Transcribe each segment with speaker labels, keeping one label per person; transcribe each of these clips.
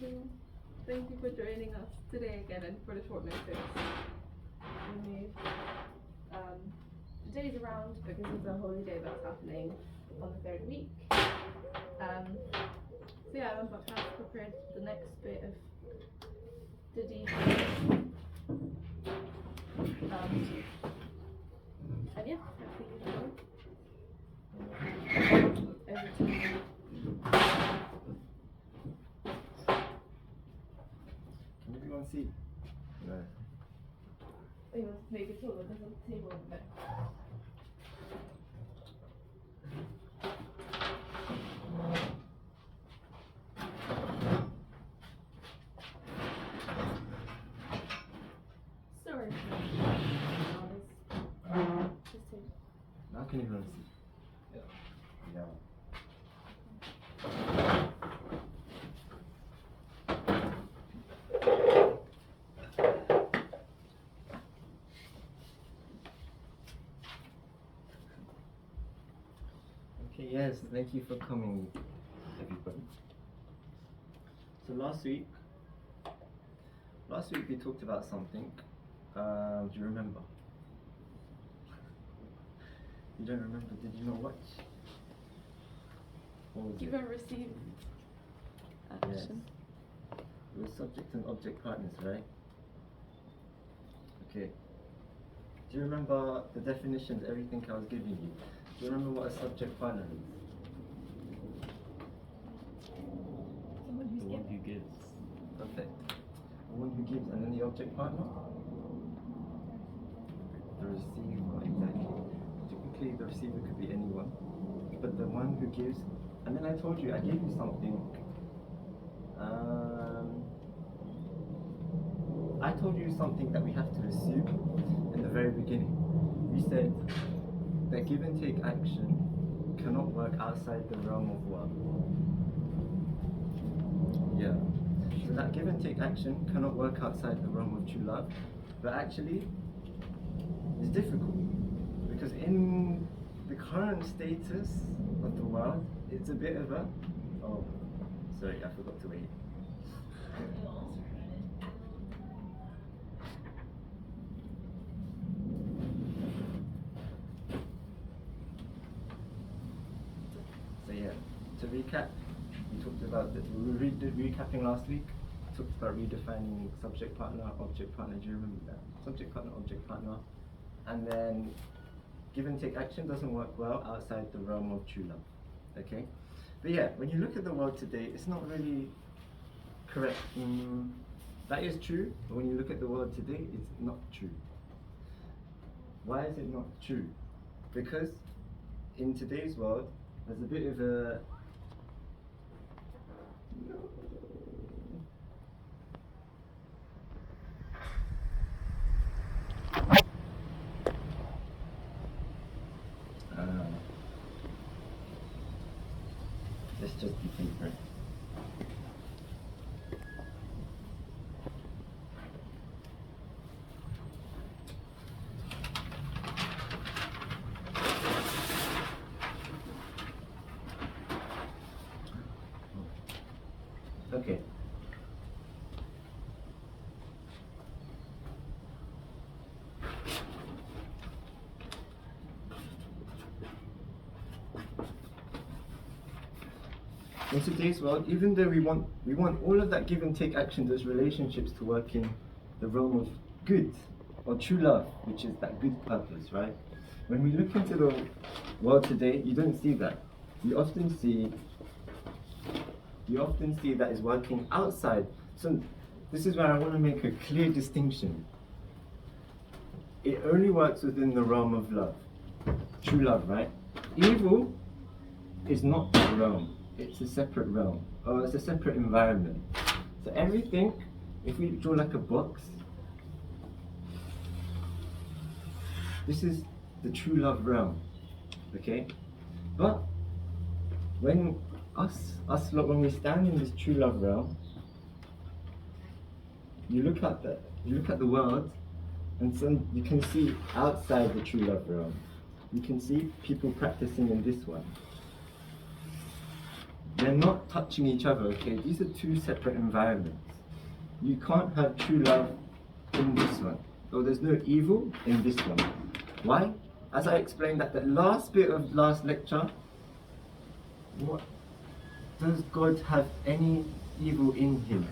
Speaker 1: morning. Thank you for joining us today again and for the short notice. The day's around because it's a holy day that's happening on the third week. So yeah, Manbok has prepared the next bit of the details. And yeah, hopefully you know. Over to you.
Speaker 2: Can everyone see? No.
Speaker 1: We must make it taller, there's a table in there. Sorry. Just take.
Speaker 2: Now can everyone see? Yeah. Okay, yes, thank you for coming, everybody. So last week we talked about something. Do you remember? You don't remember? Did you not watch? What was
Speaker 1: Give
Speaker 2: it?
Speaker 1: and receive
Speaker 2: Yes.
Speaker 1: action.
Speaker 2: It was subject and object partners, right? Okay. Do you remember the definitions, everything I was giving you? Do you remember what a subject partner is?
Speaker 1: Someone who's
Speaker 2: The one
Speaker 1: giving.
Speaker 2: who gives. Perfect. The one who gives, and then the object partner? The receiver, exactly. Typically, the receiver could be anyone, but the one who gives. And then I told you, I gave you something. I told you something that we have to assume in the very beginning. We said that give and take action cannot work outside the realm of what? Yeah. So that give and take action cannot work outside the realm of true love, but actually it's difficult because in the current status of the world, it's a bit of a, oh, sorry, I forgot to wait. So yeah, to recap, we talked about recapping last week. Talked about redefining subject partner, object partner. Do you remember that? Subject partner, object partner, and then give and take action doesn't work well outside the realm of true love. Okay, but yeah, when you look at the world today, it's not really correct. That is true, but when you look at the world today, it's not true. Why is it not true? Because in today's world, there's a bit of a let's just be paper. Okay. In today's world, even though we want all of that give and take action, those relationships to work in the realm of good or true love, which is that good purpose, right? When we look into the world today, you don't see that. You often see that is working outside. So this is where I want to make a clear distinction. It only works within the realm of love, true love, right? Evil is not a realm. It's a separate realm, or it's a separate environment. So everything, if we draw like a box, this is the true love realm, okay? But when when we stand in this true love realm, you look at the world, and so you can see outside the true love realm. You can see people practicing in this one. They're not touching each other, okay? These are two separate environments. You can't have true love in this one. So there's no evil in this one. Why? As I explained at the last bit of last lecture, what does God have any evil in him?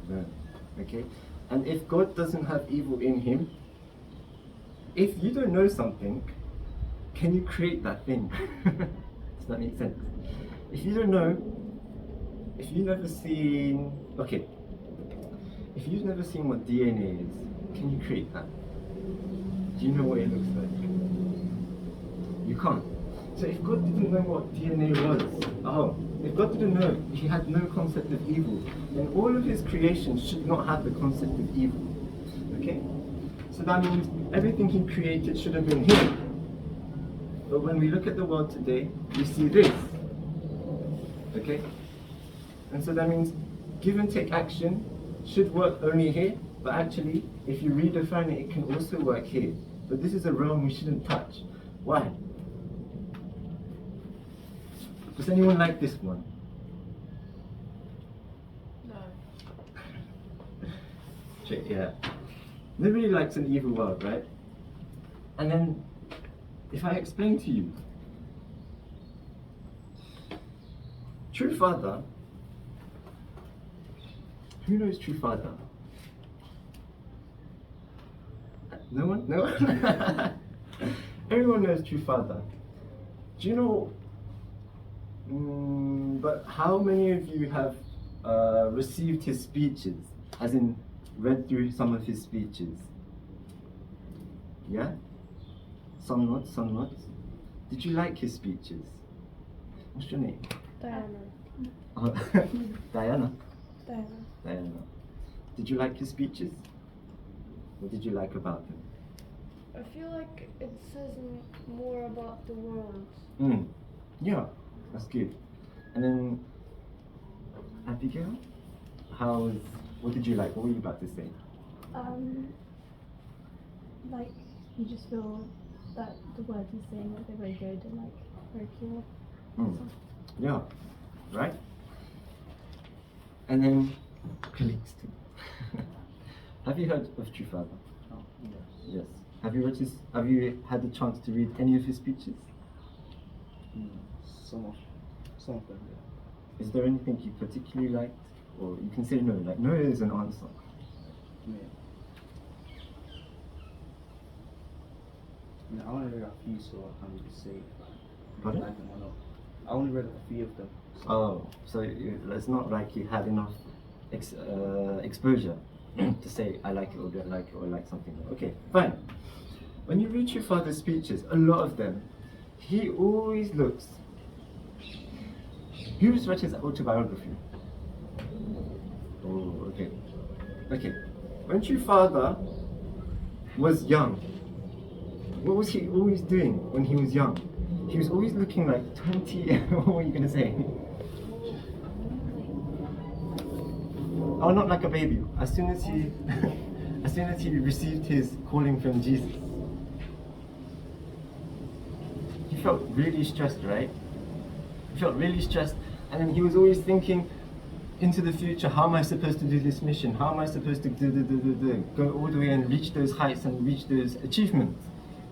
Speaker 2: No. Okay? And if God doesn't have evil in him, if you don't know something, can you create that thing? Does that make sense? If you don't know, if you've never seen, okay, if you've never seen what DNA is, can you create that? Do you know what it looks like? You can't. So if God didn't know what DNA was, if God didn't know, he had no concept of evil, then all of his creation should not have the concept of evil. Okay? So that means everything he created should have been him. But when we look at the world today, we see this. Okay? And so that means give and take action should work only here, but actually, if you redefine it, it can also work here. But this is a realm we shouldn't touch. Why? Does anyone like this one?
Speaker 1: No.
Speaker 2: Yeah. Nobody likes an evil world, right? And then, if I explain to you, true father, who knows true father? No one? No one? Everyone knows true father. Do you know, but how many of you have received his speeches, as in read through some of his speeches? Yeah? Some not, some not. Did you like his speeches? What's your name?
Speaker 3: Diana.
Speaker 2: Diana?
Speaker 3: Diana.
Speaker 2: Diana. Did you like his speeches? What did you like about them?
Speaker 3: I feel like it says more about the world.
Speaker 2: Yeah, that's good. And then, Abigail? What did you like? What were you about to say?
Speaker 4: Like, you just feel that the words he's saying, like, they're very good and, like, very pure.
Speaker 2: Yeah, right? And then, Calixto. Have you heard of True Father?
Speaker 5: Oh, yes.
Speaker 2: Yes. Have you had the chance to read any of his speeches?
Speaker 5: Some of them, yeah.
Speaker 2: Is there anything you particularly liked? Or you can say no, like no is an answer.
Speaker 5: Yeah. I only read a few, so I can't really say if I
Speaker 2: Pardon?
Speaker 5: like them or not. I only read a few of them.
Speaker 2: So it's not like you had enough exposure to say I like it or don't like it or like something. Okay, fine. When you read your father's speeches, a lot of them, he always looks. Who's read his autobiography? Oh, okay. Okay. When your father was young, what was he always doing when he was young? He was always looking like 20. What were you going to say? Oh, not like a baby. As soon as he received his calling from Jesus, he felt really stressed, right? He felt really stressed, and then he was always thinking into the future. How am I supposed to do this mission? How am I supposed to go all the way and reach those heights and reach those achievements?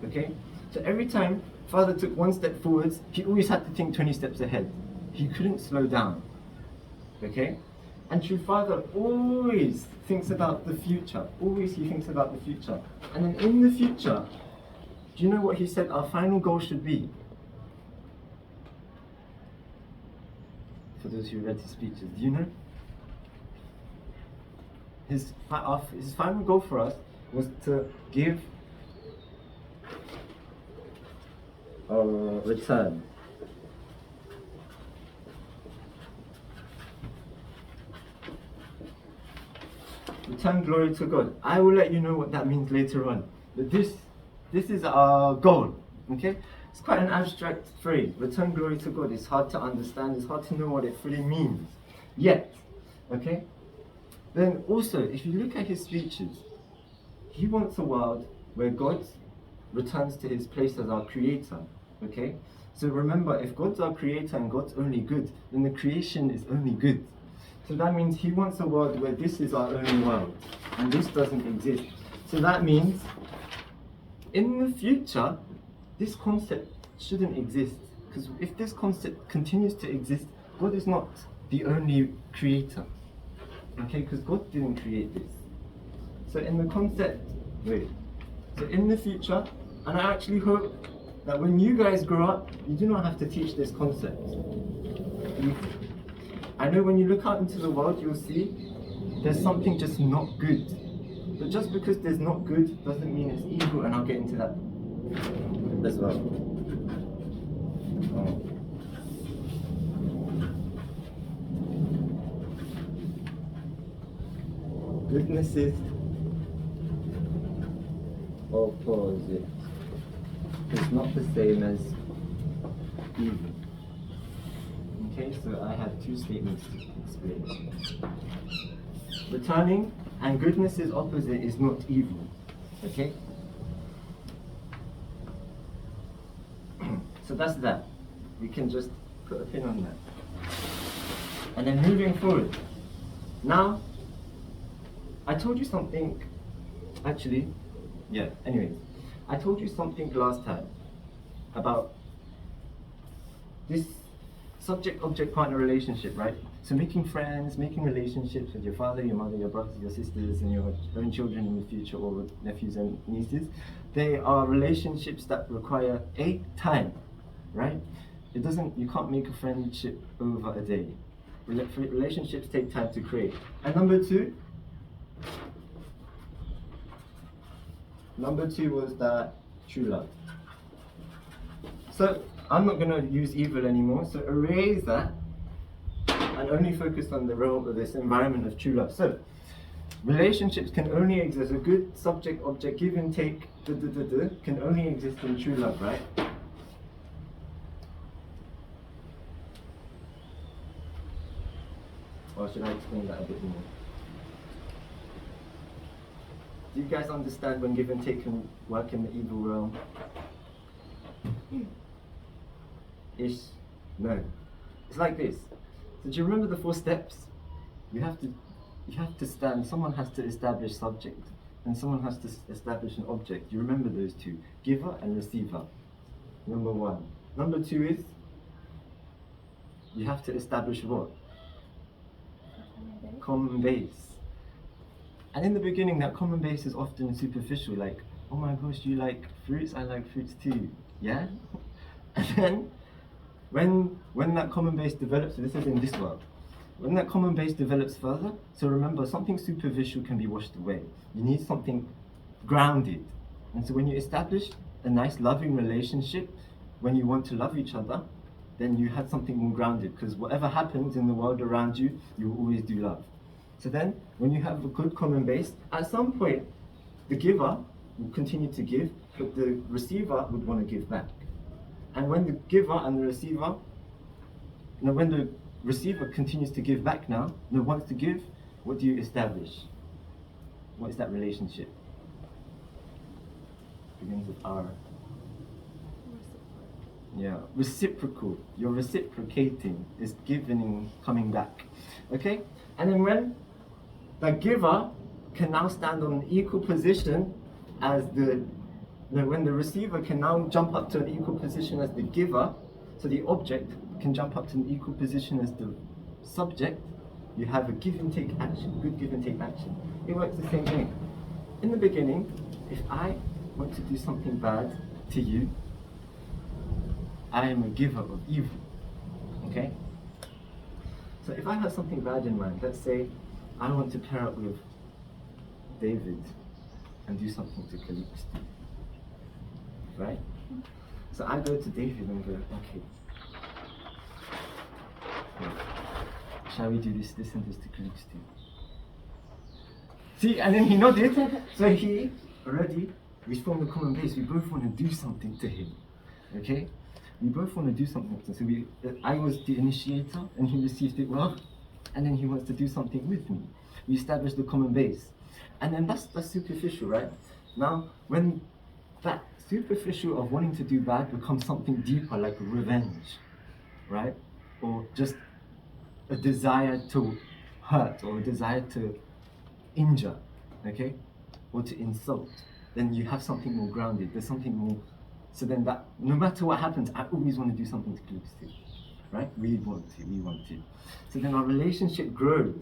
Speaker 2: Okay. So every time Father took one step forwards, he always had to think 20 steps ahead. He couldn't slow down. Okay. And true Father always thinks about the future. Always he thinks about the future. And then in the future, do you know what he said our final goal should be? For those who read his speeches, do you know? His final goal for us was to give a return. Return glory to God. I will let you know what that means later on. But this is our goal. Okay? It's quite an abstract phrase. Return glory to God. It's hard to understand. It's hard to know what it fully means. Yet, okay? Then also, if you look at his speeches, he wants a world where God returns to his place as our creator. Okay? So remember, if God's our creator and God's only good, then the creation is only good. So that means he wants a world where this is our only world and this doesn't exist. So that means in the future, this concept shouldn't exist. Because if this concept continues to exist, God is not the only creator. Okay, because God didn't create this. So in the concept, so in the future, and I actually hope that when you guys grow up, you do not have to teach this concept. I know when you look out into the world, you'll see there's something just not good. But just because there's not good doesn't mean it's evil, and I'll get into that as well. Goodness is opposite. It's not the same as evil. Okay, so I have two statements to explain. Returning and goodness is opposite is not evil. Okay? So that's that. We can just put a pin on that. And then moving forward. Now, I told you something, actually, anyways. I told you something last time about this subject-object-partner relationship, right? So making friends, making relationships with your father, your mother, your brothers, your sisters, and your own children in the future, or with nephews and nieces, they are relationships that require time, right? You can't make a friendship over a day. Relationships take time to create. And number two was that true love. So I'm not going to use evil anymore, so erase that and only focus on the realm of this environment of true love. So relationships can only exist, a good subject object give and take can only exist in true love, right? Or should I explain that a bit more? Do you guys understand when give and take can work in the evil realm? No. It's like this. So do you remember the 4 steps? You have to stand, someone has to establish subject, and someone has to establish an object. You remember those 2, giver and receiver. Number 1. Number 2 is, you have to establish what? Common base. And in the beginning, that common base is often superficial, like, oh my gosh, you like fruits? I like fruits too. Yeah? And then, when that common base develops, so this is in this world, when that common base develops further, so remember, something superficial can be washed away. You need something grounded. And so when you establish a nice loving relationship, when you want to love each other, then you have something more grounded, because whatever happens in the world around you, you will always do love. So then, when you have a good common base, at some point, the giver will continue to give, but the receiver would want to give back. And when the giver and the receiver, when the receiver continues to give back now, wants to give, what do you establish? What is that relationship? Begins with R. Yeah, reciprocal. You're reciprocating. It's giving, coming back. Okay? And then when the giver can now stand on an equal position as when the receiver can now jump up to an equal position as the giver, so the object can jump up to an equal position as the subject, you have a give and take action, good give and take action. It works the same thing. In the beginning, if I want to do something bad to you, I am a giver of evil. Okay? So if I have something bad in mind, let's say I want to pair up with David and do something to Calixte. Right? So I go to David and go, okay, shall we do this and this to Calixte? See, and then he nodded, so we formed a common base, we both want to do something to him. Okay? We both want to do something to him. So I was the initiator and he received it well, and then he wants to do something with me. We established the common base. And then that's superficial, right? Now, when that superficial of wanting to do bad becomes something deeper, like revenge, right? Or just a desire to hurt, or a desire to injure, okay? Or to insult. Then you have something more grounded, there's something more. So then that, no matter what happens, I always want to do something to close to, right? We want to. So then our relationship grows,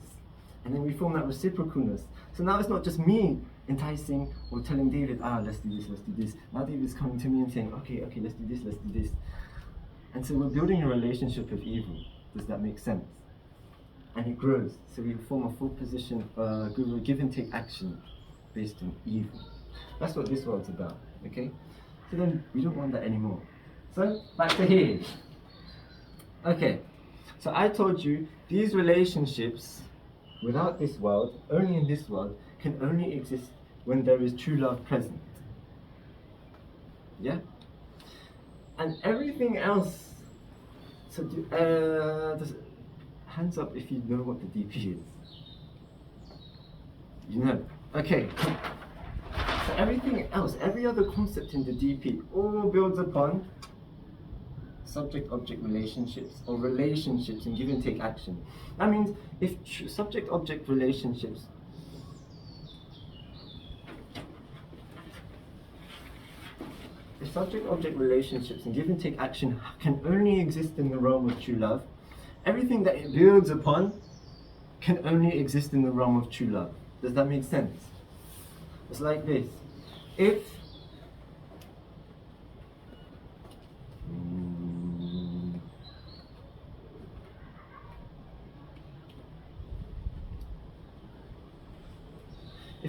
Speaker 2: and then we form that reciprocalness. So now it's not just me enticing or telling David, let's do this. Now David's coming to me and saying, okay, let's do this. And so we're building a relationship of evil. Does that make sense? And it grows. So we form a full position, give and take action based on evil. That's what this world's about, okay? So then we don't want that anymore. So back to here. Okay, so I told you these relationships without this world, only in this world, can only exist when there is true love present. Yeah? And everything else, so hands up if you know what the DP is. You know. Okay. So everything else, every other concept in the DP, all builds upon subject-object relationships, or relationships in give and take action. That means if subject-object relationships and give and take action can only exist in the realm of true love, everything that it builds upon can only exist in the realm of true love. Does that make sense? It's like this. If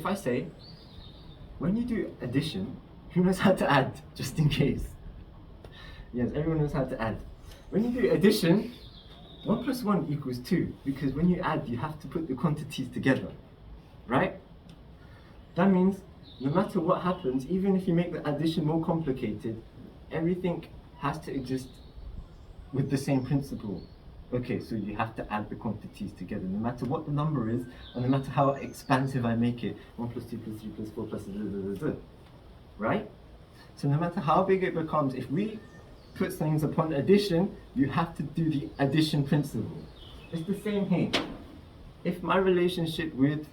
Speaker 2: I say, when you do addition, who knows how to add, just in case? Yes, everyone knows how to add. When you do addition, 1 + 1 = 2, because when you add, you have to put the quantities together, right? That means no matter what happens, even if you make the addition more complicated, everything has to exist with the same principle. Okay, so you have to add the quantities together, no matter what the number is, and no matter how expansive I make it, 1 + 2 + 3 + 4 +, right? So no matter how big it becomes, if we put things upon addition, you have to do the addition principle. It's the same here. If my relationship with,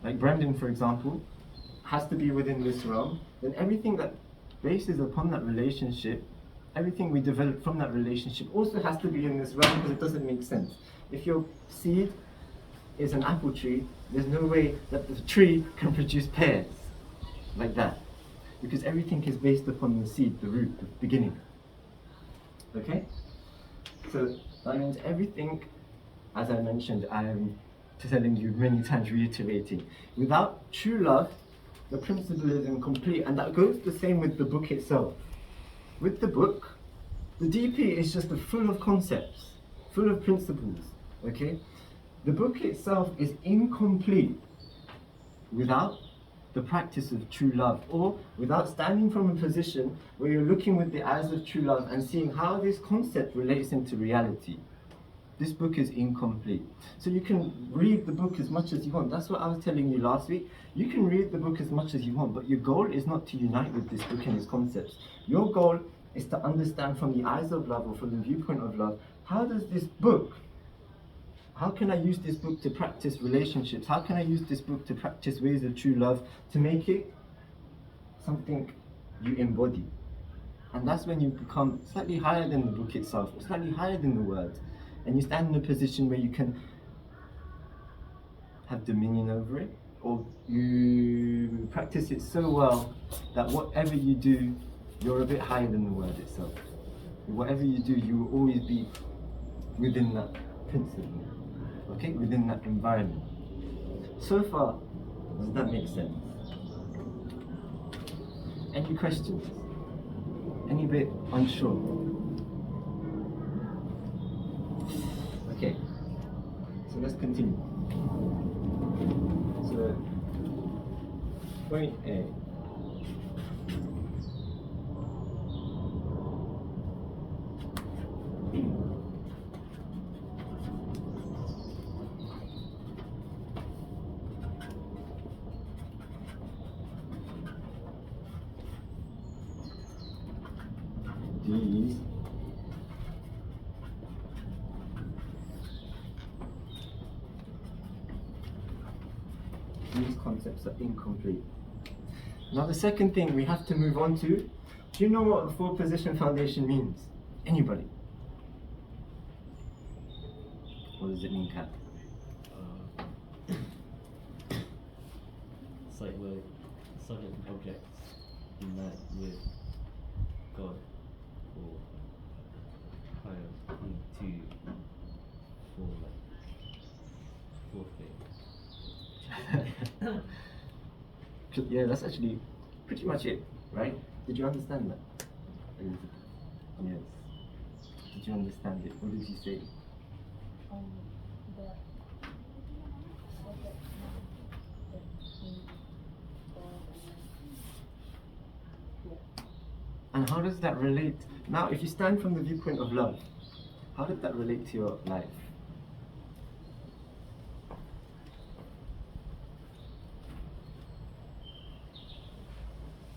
Speaker 2: like Brendan for example, has to be within this realm, then everything that bases upon that relationship, everything we develop from that relationship also has to be in this realm, because it doesn't make sense. If your seed is an apple tree, there's no way that the tree can produce pears like that, because everything is based upon the seed, the root, the beginning. Okay? So that means everything, as I mentioned, I am telling you many times, reiterating, without true love, the principle is incomplete, and that goes the same with the book itself. With the book, the DP is just full of concepts, full of principles, okay? The book itself is incomplete without the practice of true love, or without standing from a position where you're looking with the eyes of true love and seeing how this concept relates into reality. This book is incomplete. So you can read the book as much as you want. That's what I was telling you last week. You can read the book as much as you want, but your goal is not to unite with this book and its concepts. Your goal is to understand from the eyes of love, or from the viewpoint of love, how can I use this book to practice relationships? How can I use this book to practice ways of true love, to make it something you embody? And that's when you become slightly higher than the book itself, slightly higher than the words. And you stand in a position where you can have dominion over it, or you practice it so well that whatever you do, you're a bit higher than the word itself. Whatever you do, you will always be within that principle, okay, within that environment. So far, does that make sense? Any questions? Any bit unsure? Okay, so let's continue. So, point A. these concepts are incomplete. Now the second thing we have to move on to, do you know what the four position foundation means? Anybody? What does it mean, Kat?
Speaker 6: It's like where subject and objects unite with God, or higher into four things.
Speaker 2: Yeah, that's actually pretty much it, right? Did you understand that? Yes. Did you understand it? What did you say? And how does that relate? Now, if you stand from the viewpoint of love, how did that relate to your life?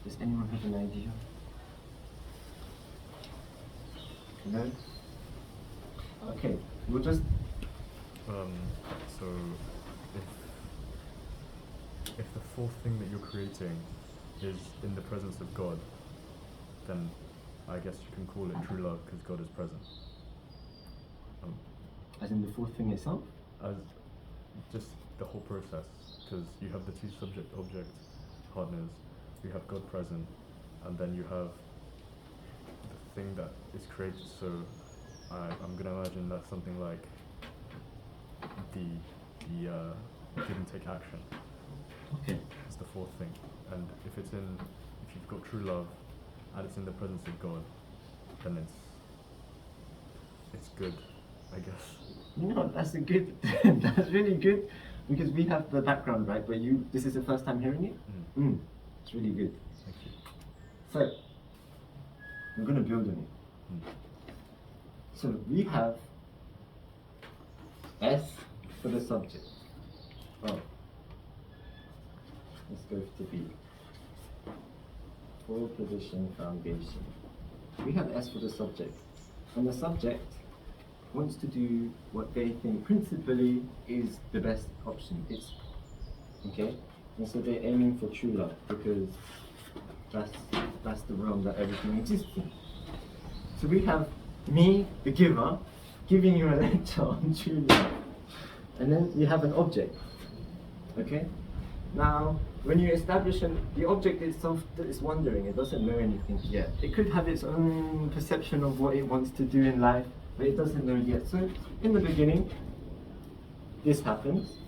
Speaker 2: Does anyone have an idea? No? Okay, we'll just...
Speaker 7: So, if the fourth thing that you're creating is in the presence of God, then I guess you can call it true love because God is present.
Speaker 2: As in the fourth thing itself?
Speaker 7: As just the whole process, because you have the two subject-object partners, you have God present, and then you have the thing that is created. So I'm going to imagine that's something like the give and take action.
Speaker 2: Okay.
Speaker 7: It's the fourth thing, and if you've got true love, and it's in the presence of God, then it's good, I guess.
Speaker 2: You know, that's a good, that's really good, because we have the background, right? But this is the first time hearing it? It's really good.
Speaker 7: Thank you.
Speaker 2: So, we're going to build on it. So, we have S for the subject. Oh. Let's go to B. Four position foundation. We have S for the subject. And the subject wants to do what they think principally is the best option. It's okay? And so they're aiming for true love because that's the realm that everything exists in. So we have me, the giver, giving you a lecture on true love. And then we have an object. Okay? Now, when you establish the object itself is wondering, it doesn't know anything yet. It could have its own perception of what it wants to do in life, but it doesn't know yet. So, in the beginning, this happens,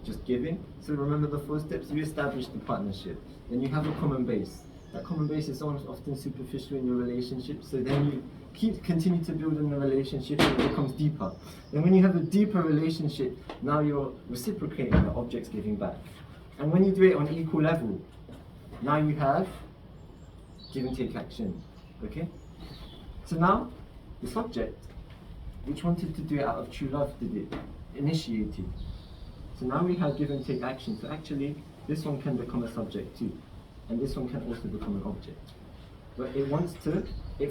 Speaker 2: just giving. So remember the 4 steps, you establish the partnership. Then you have a common base. That common base is often superficial in your relationship, so then you continue to build in the relationship and it becomes deeper. And when you have a deeper relationship, now you're reciprocating, the object's giving back. And when you do it on equal level, now you have give and take action. Okay? So now, the subject, which wanted to do it out of true love, did it, initiated. So now we have give and take action. So actually, this one can become a subject too. And this one can also become an object. But it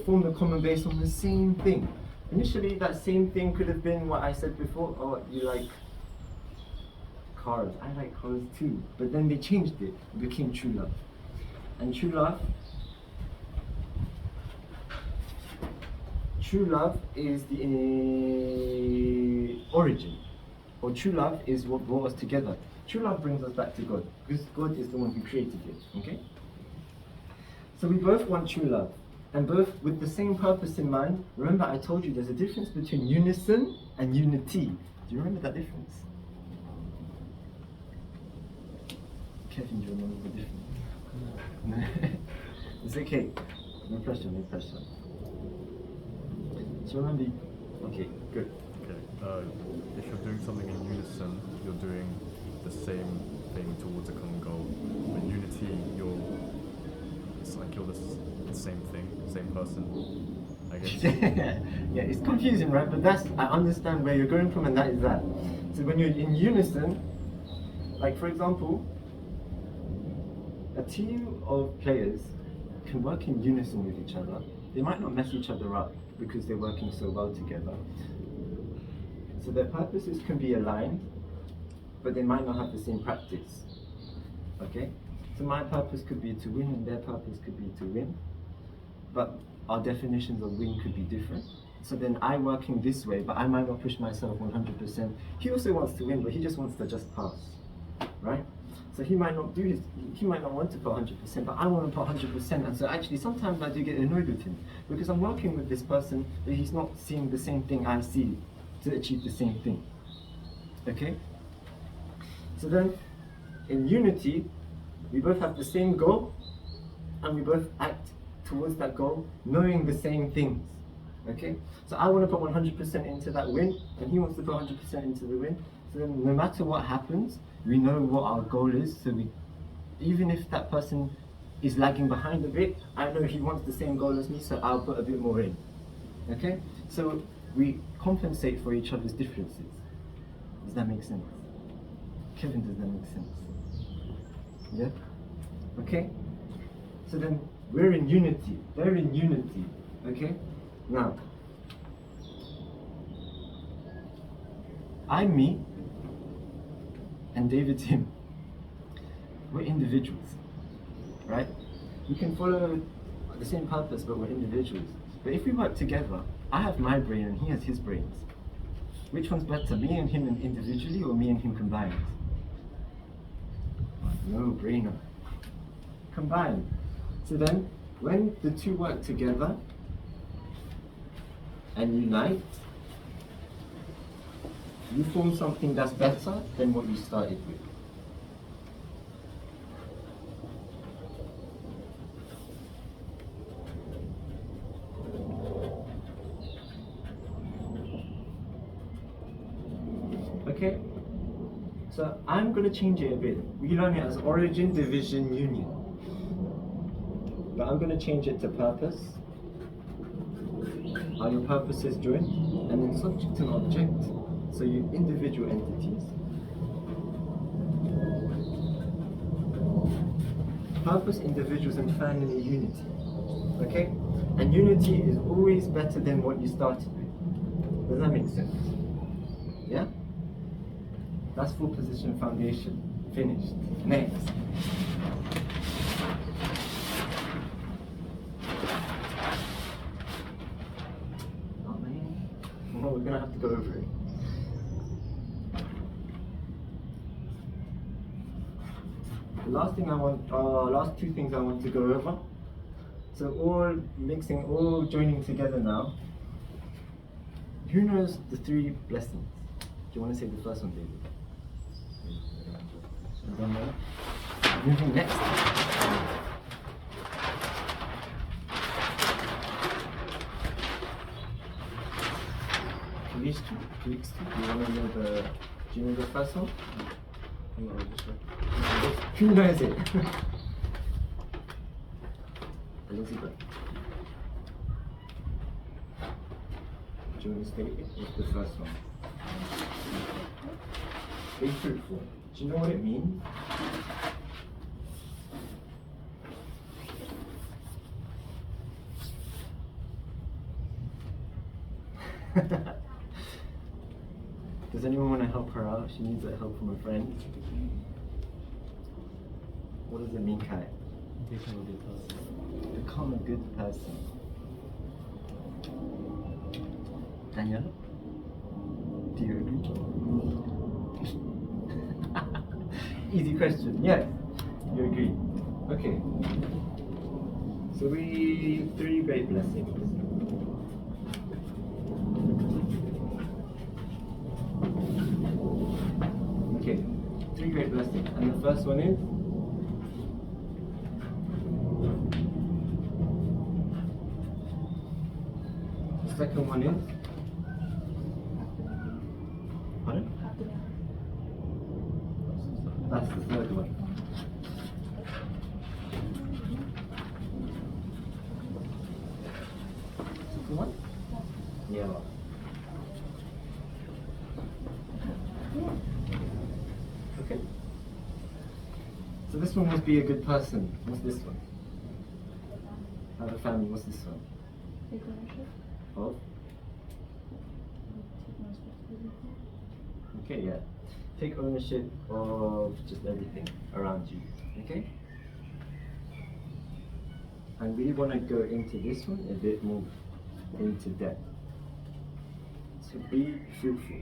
Speaker 2: formed a common base on the same thing. Initially, that same thing could have been what I said before, oh, you like cars. I like cars too. But then they changed it. It became true love. And true love is the origin. Or true love is what brought us together. True love brings us back to God, because God is the one who created it, okay? So we both want true love, and both with the same purpose in mind. Remember, I told you there's a difference between unison and unity. Do you remember that difference? Kevin, do you remember the difference? It's okay. No pressure, no pressure. So remember, okay, good.
Speaker 7: Okay, if you're doing something in unison, you're doing the same thing towards a common goal. With unity, it's like you're the same thing, same person, I guess.
Speaker 2: Yeah, it's confusing, right? But I understand where you're going from, and that is that. So when you're in unison, like for example, a team of players can work in unison with each other, they might not mess each other up because they're working so well together. So their purposes can be aligned, but they might not have the same practice. Okay? So my purpose could be to win and their purpose could be to win, but our definitions of win could be different. So then I working this way, but I might not push myself 100%. He also wants to win, but he just wants to just pass, right? So he might not he might not want to put 100%, but I want to put 100%. And so actually sometimes I do get annoyed with him because I'm working with this person, but he's not seeing the same thing I see to achieve the same thing. Okay? So then in unity, we both have the same goal and we both act towards that goal knowing the same things. Okay? So I want to put 100% into that win and he wants to put 100% into the win. So then no matter what happens, we know what our goal is. So even if that person is lagging behind a bit, I know he wants the same goal as me, so I'll put a bit more in. Okay? So we compensate for each other's differences. Does that make sense? Kevin, does that make sense? Yeah? Okay? So then we're in unity. They're in unity. Okay? Now, I'm me and David's him. We're individuals. Right? We can follow the same purpose, but we're individuals. But if we work together, I have my brain and he has his brains. Which one's better, me and him individually or me and him combined? No brainer. Combined. So then, when the two work together and unite, you form something that's better than what you started with. Okay? So I'm going to change it a bit. We learn it as origin, division, union. But I'm going to change it to purpose. Are your purposes joined? And then subject and object. So you individual entities. Purpose, individuals, and finally unity. Okay? And unity is always better than what you started with. Does that make sense? Yeah? That's full position foundation. Finished. Next. Oh man. Well, we're gonna have to go over it. The last thing last two things I want to go over. So all mixing, all joining together now. Who knows the 3 blessings? Do you want to say the first one, David? I don't know. Moving next. Kalistu? Do you know the first one?
Speaker 5: I'm not really sure.
Speaker 2: Who knows it? Elizabeth. Do you want to state it? What's the first one? Be fruitful. Do you know what it means? Does anyone want to help her out? She needs help from a friend. What does it mean, Kai?
Speaker 6: Become a good person.
Speaker 2: Become a good person. Danielle? Do you agree? Easy question. Yes, you agree. Okay. So 3 great blessings. Okay, 3 great blessings. And the first one is? The second one is? Pardon? That's the third one. Second one? Yeah. Okay. So this one must be a good person. What's this one? Have a family. What's this one? take ownership of just everything around you. Okay? And we want to go into this one a bit more into depth. So be fruitful.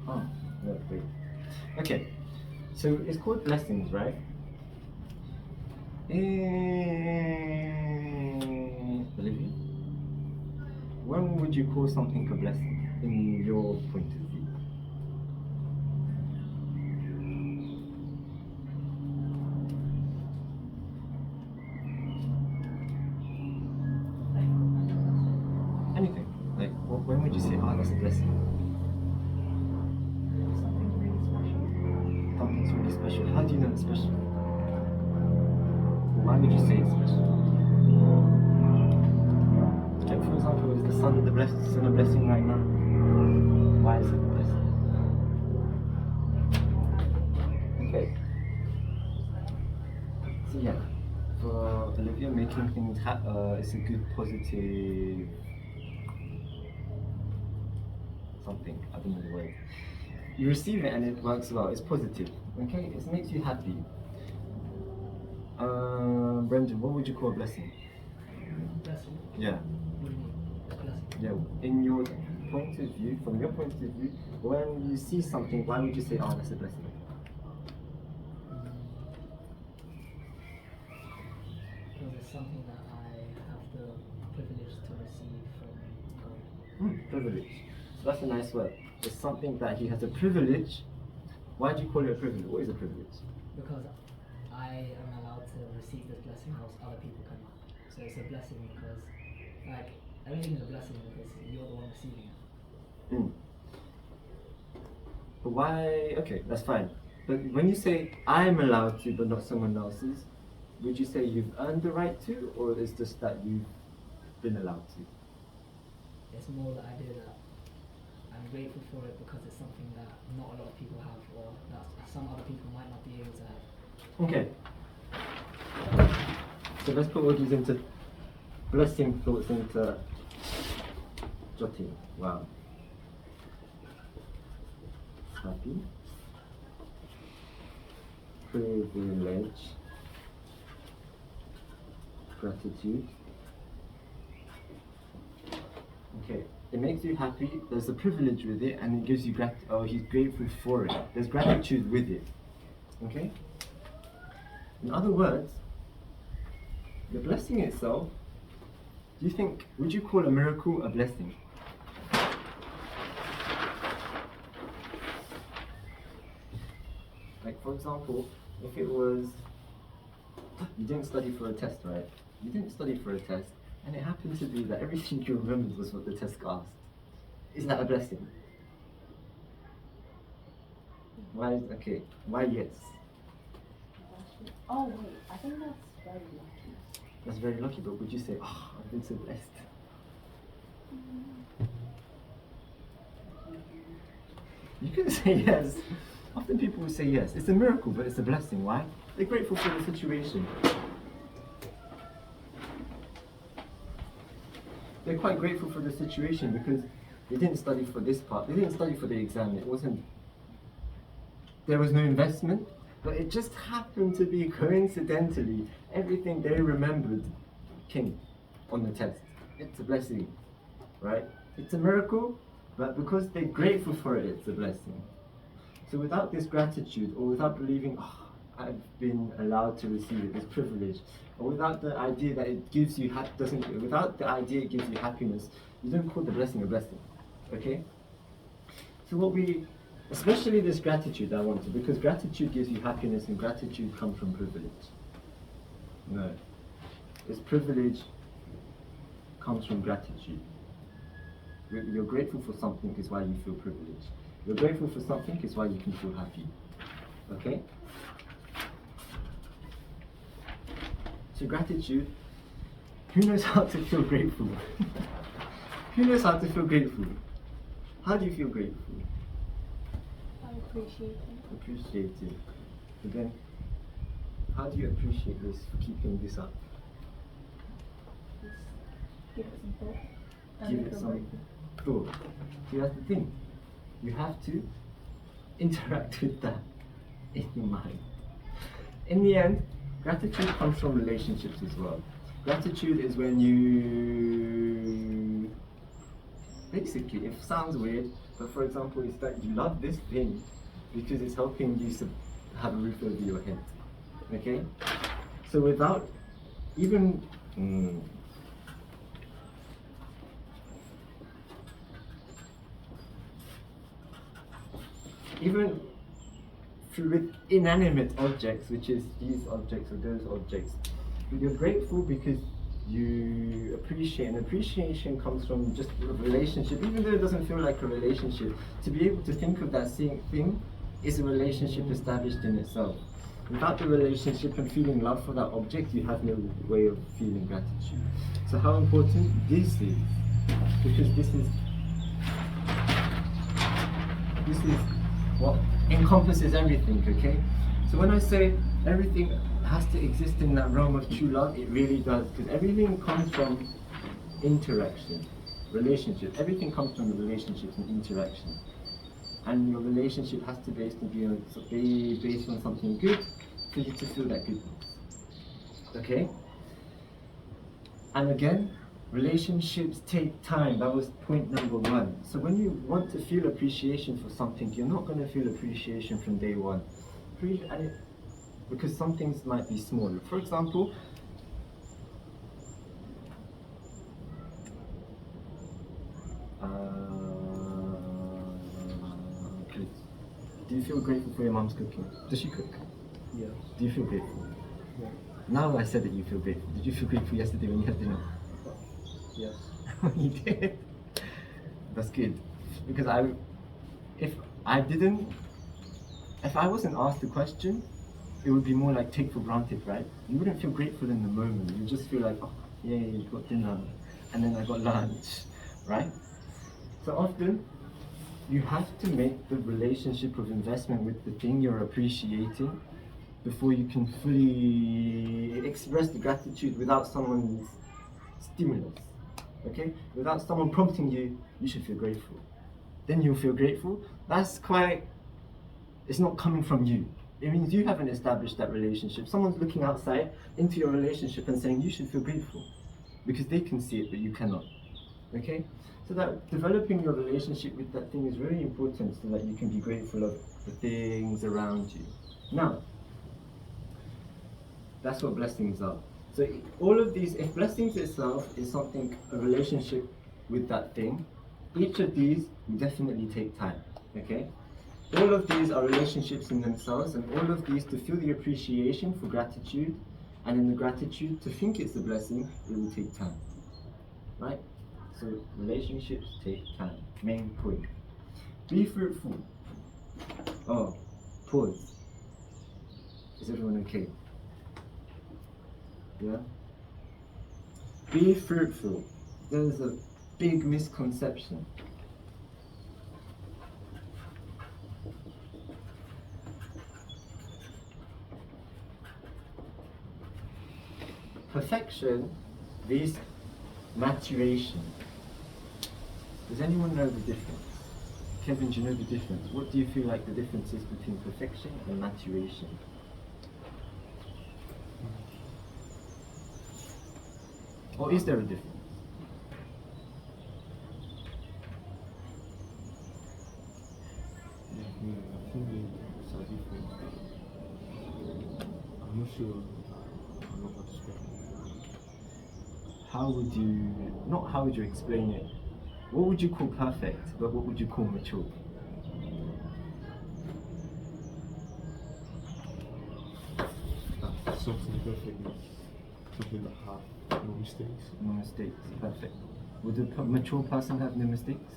Speaker 2: Oh, no, wait. Okay, so it's called blessings, right? Olivia, when would you call something a blessing in your point of view? Anything. Like, when would you say, oh, that's a blessing?
Speaker 1: Something really special.
Speaker 2: Something's really special. How do you know it's special? Why would you say it's special? Like, for example, is the sun a blessing right now? Why is it a blessing? Okay. So yeah, for Olivia, making things it's a good positive something. I don't know the word. You receive it and it works well. It's positive. Okay, it makes you happy. Brendan, what would you call a blessing?
Speaker 6: Blessing.
Speaker 2: Yeah.
Speaker 6: What do you mean? Blessing.
Speaker 2: Yeah. In your point of view, from your point of view, when you see something, why would you say, oh, that's a blessing?
Speaker 6: Because it's something that I have the privilege to receive from God.
Speaker 2: Privilege. So that's a nice word. It's something that he has a privilege. Why do you call it a privilege? What is a privilege?
Speaker 6: Because I am allowed to receive this blessing whilst other people cannot. So it's a blessing because, like, everything is a blessing because you're the one receiving it.
Speaker 2: But why? Okay, that's fine. But when you say I'm allowed to, but not someone else's, would you say you've earned the right to, or is just that you've been allowed to?
Speaker 6: It's more the idea that I'm grateful for it because it's something that not a lot of people have, or that some other people might not be able to have.
Speaker 2: Okay. So let's put all these into blessing thoughts into jotting. Wow. Happy. Privilege. Gratitude. Okay. It makes you happy. There's a privilege with it, and it gives you he's grateful for it. There's gratitude with it. Okay. In other words, the blessing itself, would you call a miracle a blessing? Like, for example, if it was, you didn't study for a test, right? You didn't study for a test, and it happened to be that everything you remembered was what the test asked. Is that a blessing? Why yes?
Speaker 1: Oh wait, I think that's very lucky.
Speaker 2: That's very lucky, but would you say, oh, I've been so blessed? You can say yes. Often people will say yes. It's a miracle, but it's a blessing. Why? They're grateful for the situation. They're quite grateful for the situation because they didn't study for this part. They didn't study for the exam. There was no investment, but it just happened to be coincidentally everything they remembered came on the test. It's a blessing, right? It's a miracle, but because they're grateful for it, it's a blessing. So without this gratitude, or without believing, oh, I've been allowed to receive it, this privilege, or without the idea that it gives you without the idea it gives you happiness, you don't call the blessing a blessing. Okay? So especially this gratitude I wanted, because gratitude gives you happiness and gratitude comes from privilege. No. This privilege comes from gratitude. You're grateful for something is why you feel privileged. You're grateful for something is why you can feel happy. Okay? So gratitude, who knows how to feel grateful? Who knows how to feel grateful? How do you feel grateful?
Speaker 4: I appreciate it.
Speaker 2: Appreciate it. But then, how do you appreciate this, keeping this up?
Speaker 4: give it some thought. And
Speaker 2: Give
Speaker 4: then
Speaker 2: it
Speaker 4: feel
Speaker 2: some
Speaker 4: grateful.
Speaker 2: thought. See, that's the thing. You have to interact with that in your mind. In the end, gratitude comes from relationships as well. Gratitude is when you basically, it sounds weird, but for example, it's that you love this thing because it's helping you have a roof over your head. Okay? So without even even with inanimate objects, which is these objects or those objects, you're grateful because you appreciate, and appreciation comes from just a relationship, even though it doesn't feel like a relationship. To be able to think of that same thing is a relationship established in itself. Without the relationship and feeling love for that object, you have no way of feeling gratitude. So how important this is, because this is what encompasses everything, okay? So when I say everything has to exist in that realm of true love, it really does, because everything comes from interaction, relationship. Everything comes from relationships and interaction. And your relationship has to be based on something good for you to feel that goodness. Okay? And again, relationships take time. That was point number one. So when you want to feel appreciation for something, you're not going to feel appreciation from day one. Because some things might be smaller. For example, okay. Do you feel grateful for your mom's cooking? Does she cook?
Speaker 5: Yeah.
Speaker 2: Do you feel grateful?
Speaker 5: Yeah.
Speaker 2: Now I said that you feel grateful. Did you feel grateful yesterday when you had dinner?
Speaker 5: Yes.
Speaker 2: You did. That's good. Because if I wasn't asked the question, it would be more like take for granted, right? You wouldn't feel grateful in the moment. You just feel like, oh, yeah, you got dinner, and then I got lunch, right? So often, you have to make the relationship of investment with the thing you're appreciating before you can fully express the gratitude without someone's stimulus. Okay? Without someone prompting you, you should feel grateful. Then you'll feel grateful. It's not coming from you. It means you haven't established that relationship. Someone's looking outside into your relationship and saying you should feel grateful because they can see it but you cannot. Okay? So that developing your relationship with that thing is very important so that you can be grateful of the things around you. Now, that's what blessings are. So all of these, if blessings itself is something, a relationship with that thing, each of these will definitely take time, okay? All of these are relationships in themselves, and all of these to feel the appreciation for gratitude, and in the gratitude to think it's a blessing, it will take time, right? So relationships take time, main point. Be fruitful. Oh, pause. Is everyone okay? Yeah? Be fruitful. There's a big misconception. Perfection is maturation. Does anyone know the difference? Kevin, do you know the difference? What do you feel like the difference is between perfection and maturation? Or is there a difference?
Speaker 5: I think it's a difference. I'm not sure. I'm not what to say.
Speaker 2: How would you explain it? What would you call perfect, but what would you call mature?
Speaker 5: Something perfect, something that have no mistakes.
Speaker 2: No mistakes, perfect. Would a mature person have no mistakes?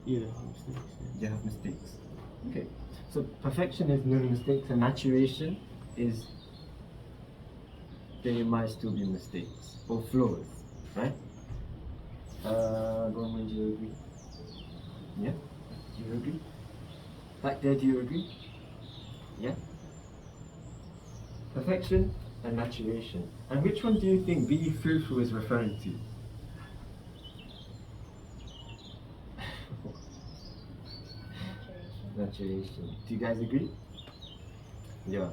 Speaker 5: Yeah, they have mistakes.
Speaker 2: They have mistakes. Okay, so perfection is no mistakes, and maturation is there might still be mistakes or flaws, right? Roman, do you agree? Yeah? Do you agree? Back there, do you agree? Yeah? Perfection and maturation. And which one do you think be fruitful is referring to? Maturation. Do you guys agree? Yeah.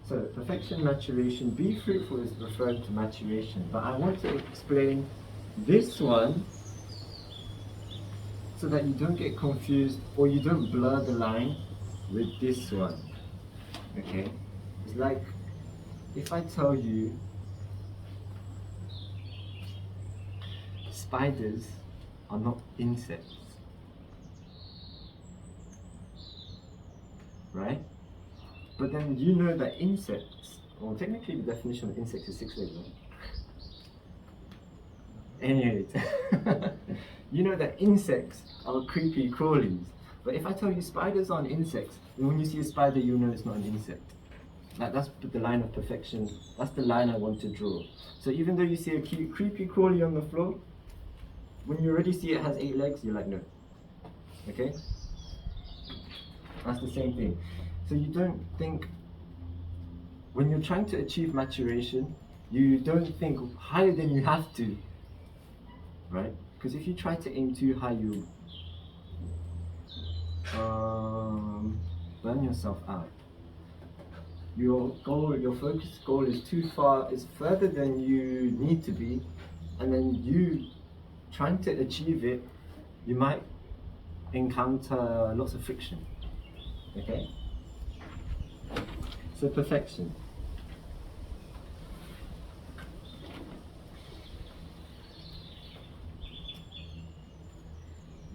Speaker 2: So perfection, maturation, be fruitful is referring to maturation. But I want to explain this one so that you don't get confused or you don't blur the line with this one. Okay? It's like if I tell you spiders are not insects, right? But then you know that insects, well, technically the definition of insect is 6 legs, right? Anyway, you know that insects are creepy crawlies. But if I tell you spiders aren't insects, then when you see a spider, you know it's not an insect. That's the line of perfection. That's the line I want to draw. So even though you see a cute, creepy crawly on the floor, when you already see it has 8 legs, you're like, no. Okay? That's the same thing. So you don't think, when you're trying to achieve maturation, you don't think higher than you have to, right? Because if you try to aim too high, you burn yourself out. Your goal, your focused goal is too far, is further than you need to be, and then you trying to achieve it, you might encounter lots of friction. Okay? So perfection.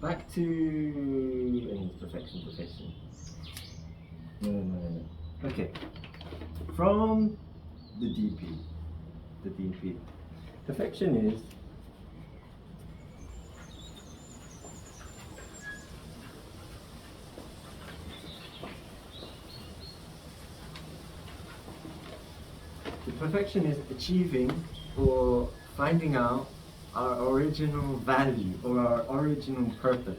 Speaker 2: Back to perfection. No. Okay. From the DP. Perfection is achieving or finding out our original value or our original purpose.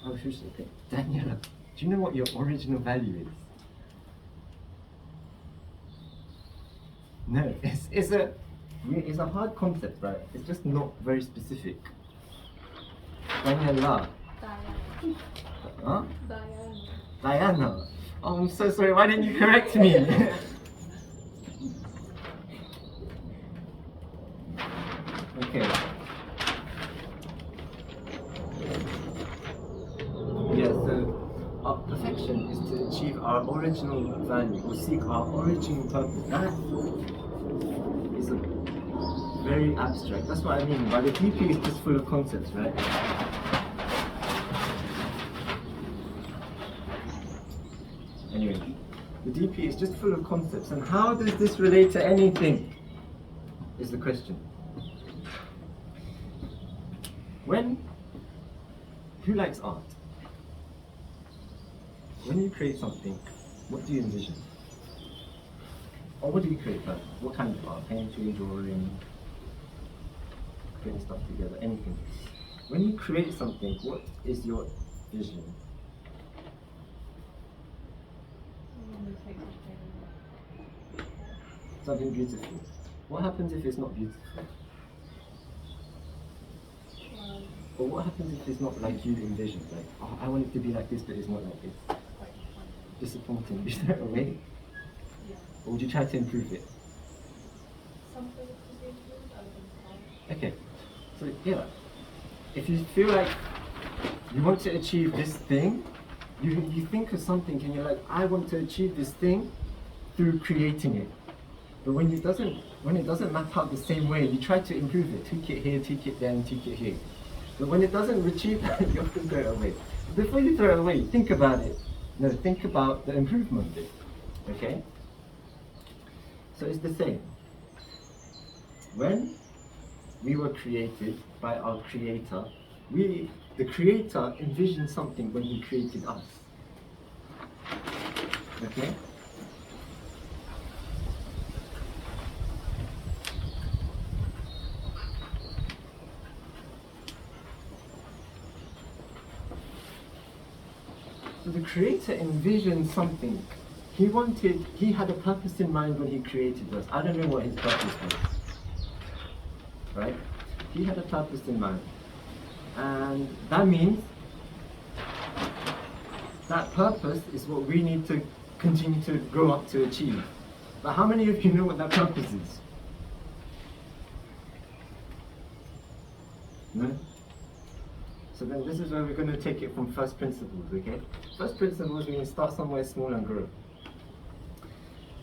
Speaker 2: Oh, okay. Daniela, do you know what your original value is? No, it's a hard concept, right? It's just not very specific. Daniela. Huh? Diana. Oh, I'm so sorry. Why didn't you correct me? Okay. Yeah, so our perfection is to achieve our original value or seek our original purpose. That is very abstract. That's what I mean. But the DP is just full of concepts, right? Anyway, the DP is just full of concepts. And how does this relate to anything? Is the question. Who likes art? When you create something, what do you envision? Or what do you create first? What kind of art? Painting, drawing, putting stuff together, anything. When you create something, what is your vision? Something beautiful. What happens if it's not beautiful? Or what happens if it's not like you envisioned? Like, oh, I want it to be like this, but it's not like this. Disappointing. You throw it away? Or would you try to improve it? Okay. So yeah, if you feel like you want to achieve this thing, you think of something and you're like, I want to achieve this thing through creating it. But when it doesn't map out the same way, you try to improve it, tweak it here, tweak it there, and tweak it here. But when it doesn't achieve that, you have to throw it away. Before you throw it away, think about it. No, think about the improvement bit. Okay? So it's the same. When we were created by our creator, the creator envisioned something when he created us. Okay? So the creator envisioned something He had a purpose in mind when he created us. I don't know what his purpose was. Right? He had a purpose in mind. And that means that purpose is what we need to continue to grow up to achieve. But how many of you know what that purpose is? No? So then this is where we're going to take it from first principles, okay? First principles means start somewhere small and grow.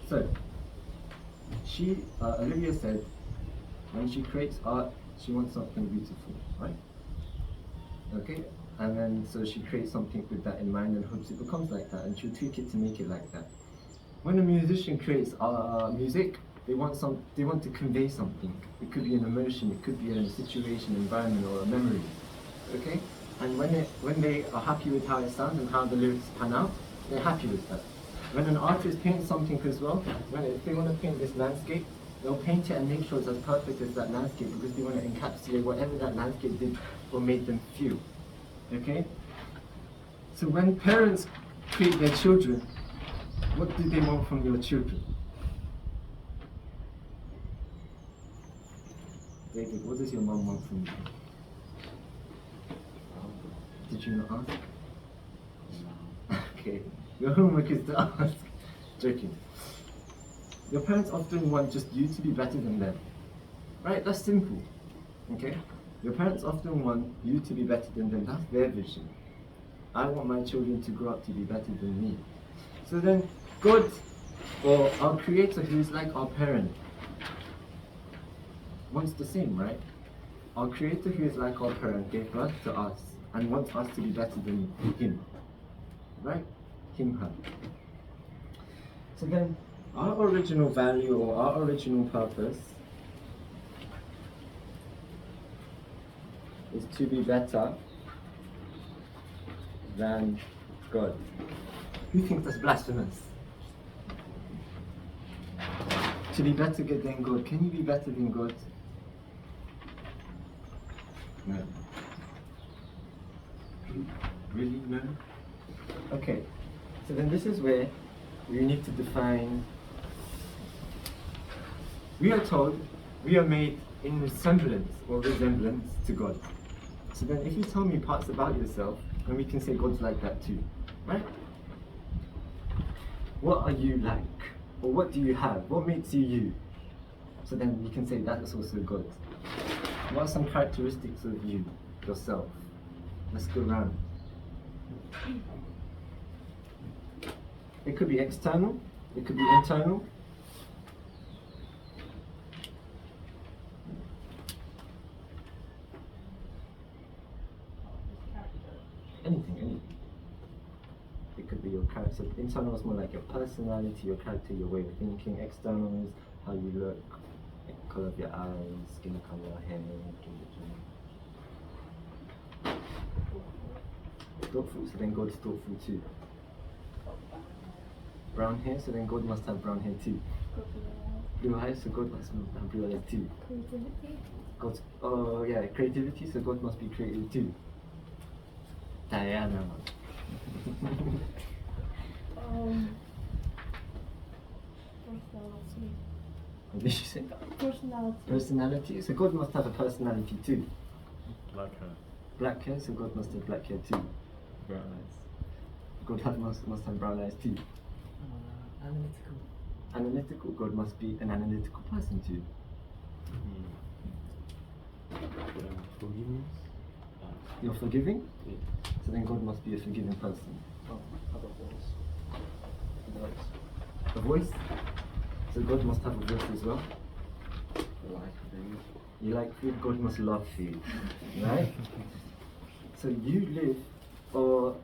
Speaker 2: So, Olivia said, when she creates art, she wants something beautiful, right? Okay? And then, so she creates something with that in mind and hopes it becomes like that, and she'll tweak it to make it like that. When a musician creates music, they want to convey something. It could be an emotion, it could be a situation, environment, or a memory. Okay? And when they are happy with how it sounds and how the lyrics pan out, they're happy with that. When an artist paints something as well, if they want to paint this landscape, they'll paint it and make sure it's as perfect as that landscape because they want to encapsulate whatever that landscape did or made them feel. Okay? So when parents create their children, what do they want from your children? David, what does your mom want from you? Did you not ask? Okay. Your homework is to ask. Joking. Your parents often want just you to be better than them. Right? That's simple. Okay? Your parents often want you to be better than them. That's their vision. I want my children to grow up to be better than me. So then, God, or our Creator, who is like our parent, wants the same, right? Our Creator, who is like our parent, gave birth to us and wants us to be better than Him. Right? Him, her. So then, our original value or our original purpose is to be better than God. Who thinks that's blasphemous? To be better than God. Can you be better than God? No. Really? No? Okay. So then this is where we need to define. We are told we are made in resemblance or resemblance to God. So then if you tell me parts about yourself, then we can say God's like that too. Right? What are you like? Or what do you have? What makes you you? So then we can say that is also God. What are some characteristics of you, yourself? Let's go around. It could be external, it could be internal. Anything. It could be your character. So internal is more like your personality, your character, your way of thinking. External is how you look, color of your eyes, skin color, hair, thoughtful, so then God's thoughtful too. Brown hair, so then God must have brown hair too. Blue eyes, so God must have blue eyes too.
Speaker 4: Creativity.
Speaker 2: God's, oh yeah, creativity, so God must be creative too. Diana.
Speaker 4: Personality.
Speaker 2: What did you say?
Speaker 4: Personality.
Speaker 2: Personality, so God must have a personality too.
Speaker 7: Black hair.
Speaker 2: Black hair, so God must have black hair too.
Speaker 5: Brown eyes.
Speaker 2: God must have brown eyes too.
Speaker 6: Analytical.
Speaker 2: Analytical, God must be an analytical person too.
Speaker 5: Forgiveness.
Speaker 2: You're forgiving?
Speaker 5: Yeah.
Speaker 2: So then God must be a forgiving person.
Speaker 5: Oh, how about voice?
Speaker 2: A voice? So God must have a voice as well.
Speaker 5: Like things.
Speaker 2: You like food, God must love food. Right? So you live, or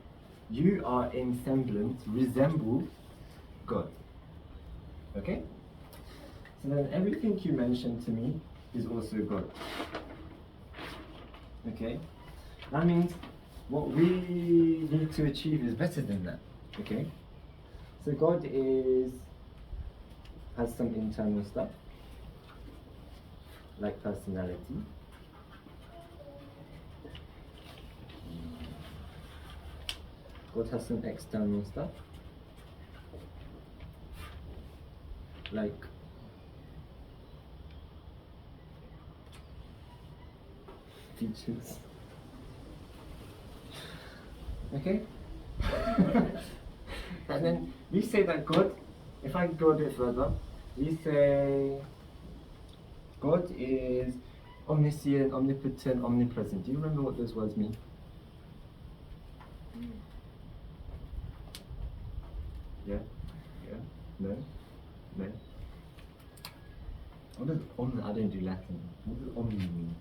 Speaker 2: you are in semblance, resemble God. Okay? So then everything you mentioned to me is also God. Okay? That means what we need to achieve is better than that. Okay? So God has some internal stuff, like personality. God has some external stuff. like teachers. Okay? And then we say that God, if I go a bit further, we say God is omniscient, omnipotent, omnipresent. Do you remember what those words mean? Yeah? Yeah? No? No? What does I don't do Latin. What does omni mean?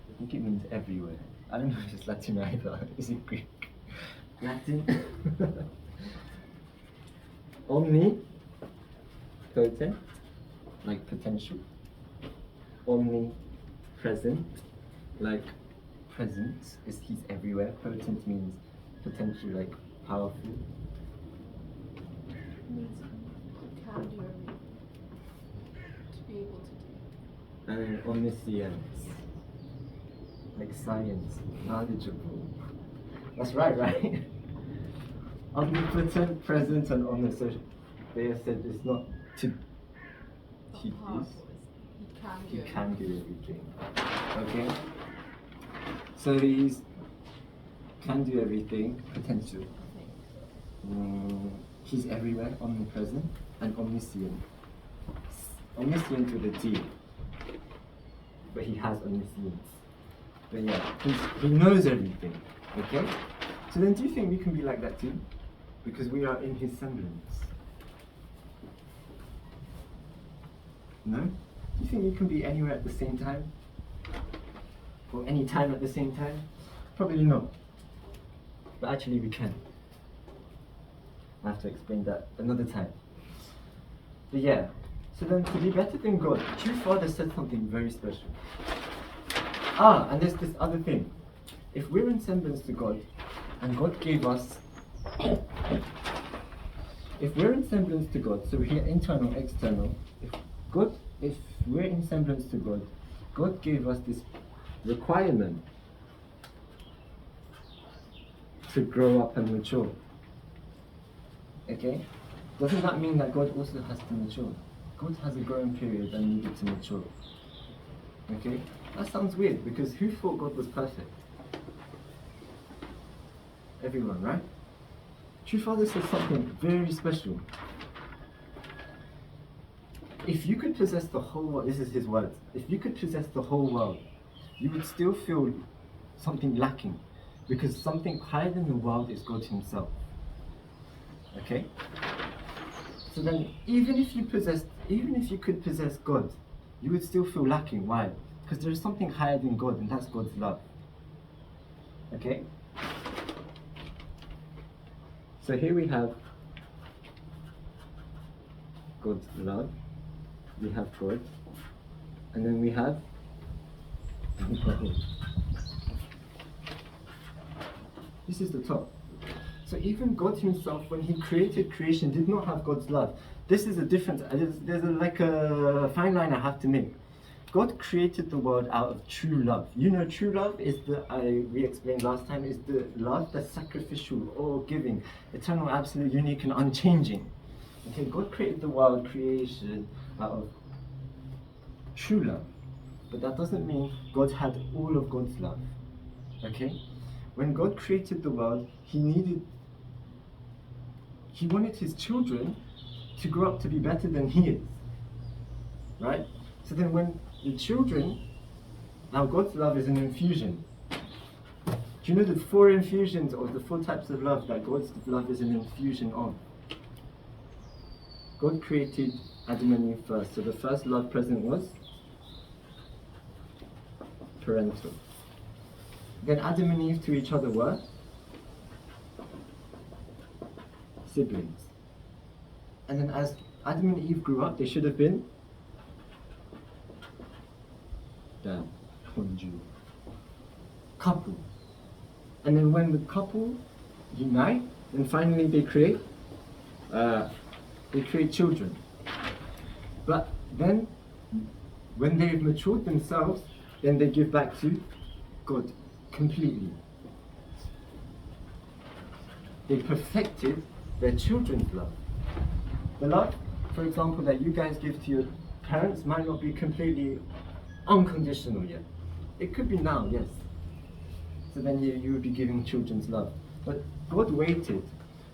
Speaker 2: I think it means everywhere. I don't know if it's Latin either. Is it Greek? Latin? Omni, potent, like potential. Omnipresent, like presence, is he's everywhere. Potent means potential, like powerful.
Speaker 1: Means you can do everything. To be able to do.
Speaker 2: And then omniscience, like science, knowledgeable. That's right? Omnipotent, present, and omniscient. They have said it's not to. He is. He can do everything. Okay? So he's can do everything, potential. He's everywhere, omnipresent, and omniscient. Omniscient with a T. But he has omniscience. But yeah, he knows everything. Okay? So then do you think we can be like that too? Because we are in his semblance. No? Do you think we can be anywhere at the same time? Or any time at the same time? Probably not. But actually we can. I have to explain that another time. But yeah, so then to be better than God, True Father said something very special. And there's this other thing. If we're in semblance to God, and God gave us, if we're in semblance to God, so we're here internal, external, if we're in semblance to God, God gave us this requirement to grow up and mature. Okay? Doesn't that mean that God also has to mature? God has a growing period and needed to mature. Okay? That sounds weird because who thought God was perfect? Everyone, right? True Father says something very special. If you could possess the whole world, this is his words, if you could possess the whole world, you would still feel something lacking because something higher than the world is God himself. Okay? So then even if you could possess God, you would still feel lacking. Why? Because there is something higher than God, and that's God's love. Okay? So here we have God's love, we have God, and then we have this is the top. So even God himself, when he created creation, did not have God's love. This is a difference. There's like a fine line I have to make. God created the world out of true love. You know, true love is we explained last time, is the love that's sacrificial, all giving, eternal, absolute, unique, and unchanging. Okay, God created the world, creation, out of true love. But that doesn't mean God had all of God's love. Okay? When God created the world, he wanted his children to grow up to be better than he is. Right? So then when the children, now God's love is an infusion. Do you know the 4 infusions or the 4 types of love that God's love is an infusion of? God created Adam and Eve first. So the first love present was parental. Then Adam and Eve to each other were siblings. And then as Adam and Eve grew up, they should have been couple. And then when the couple unite, then finally they create children. But then when they've matured themselves, then they give back to God completely. They perfected their children's love. The love for example, that you guys give to your parents might not be completely unconditional yet. It could be now, yes. So then you would be giving children's love. But God waited.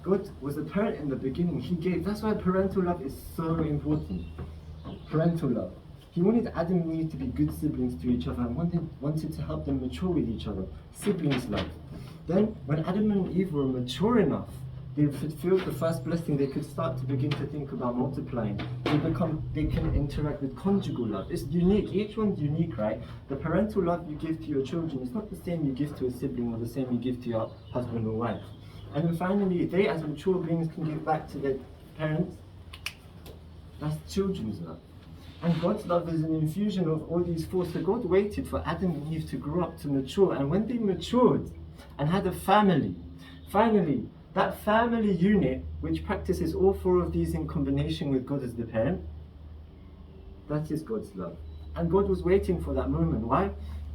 Speaker 2: God was a parent in the beginning. He gave. That's why parental love is so important. Parental love. He wanted Adam and Eve to be good siblings to each other and wanted to help them mature with each other. Siblings love. Then, when Adam and Eve were mature enough, they fulfilled the first blessing, they could start to begin to think about multiplying. They can interact with conjugal love. It's unique. Each one's unique, right? The parental love you give to your children is not the same you give to a sibling or the same you give to your husband or wife. And then finally, they as mature beings can give back to their parents. That's children's love. And God's love is an infusion of all these four. So God waited for Adam and Eve to grow up, to mature. And when they matured and had a family, finally, that family unit, which practices all four of these in combination with God as the parent, that is God's love. And God was waiting for that moment. Why?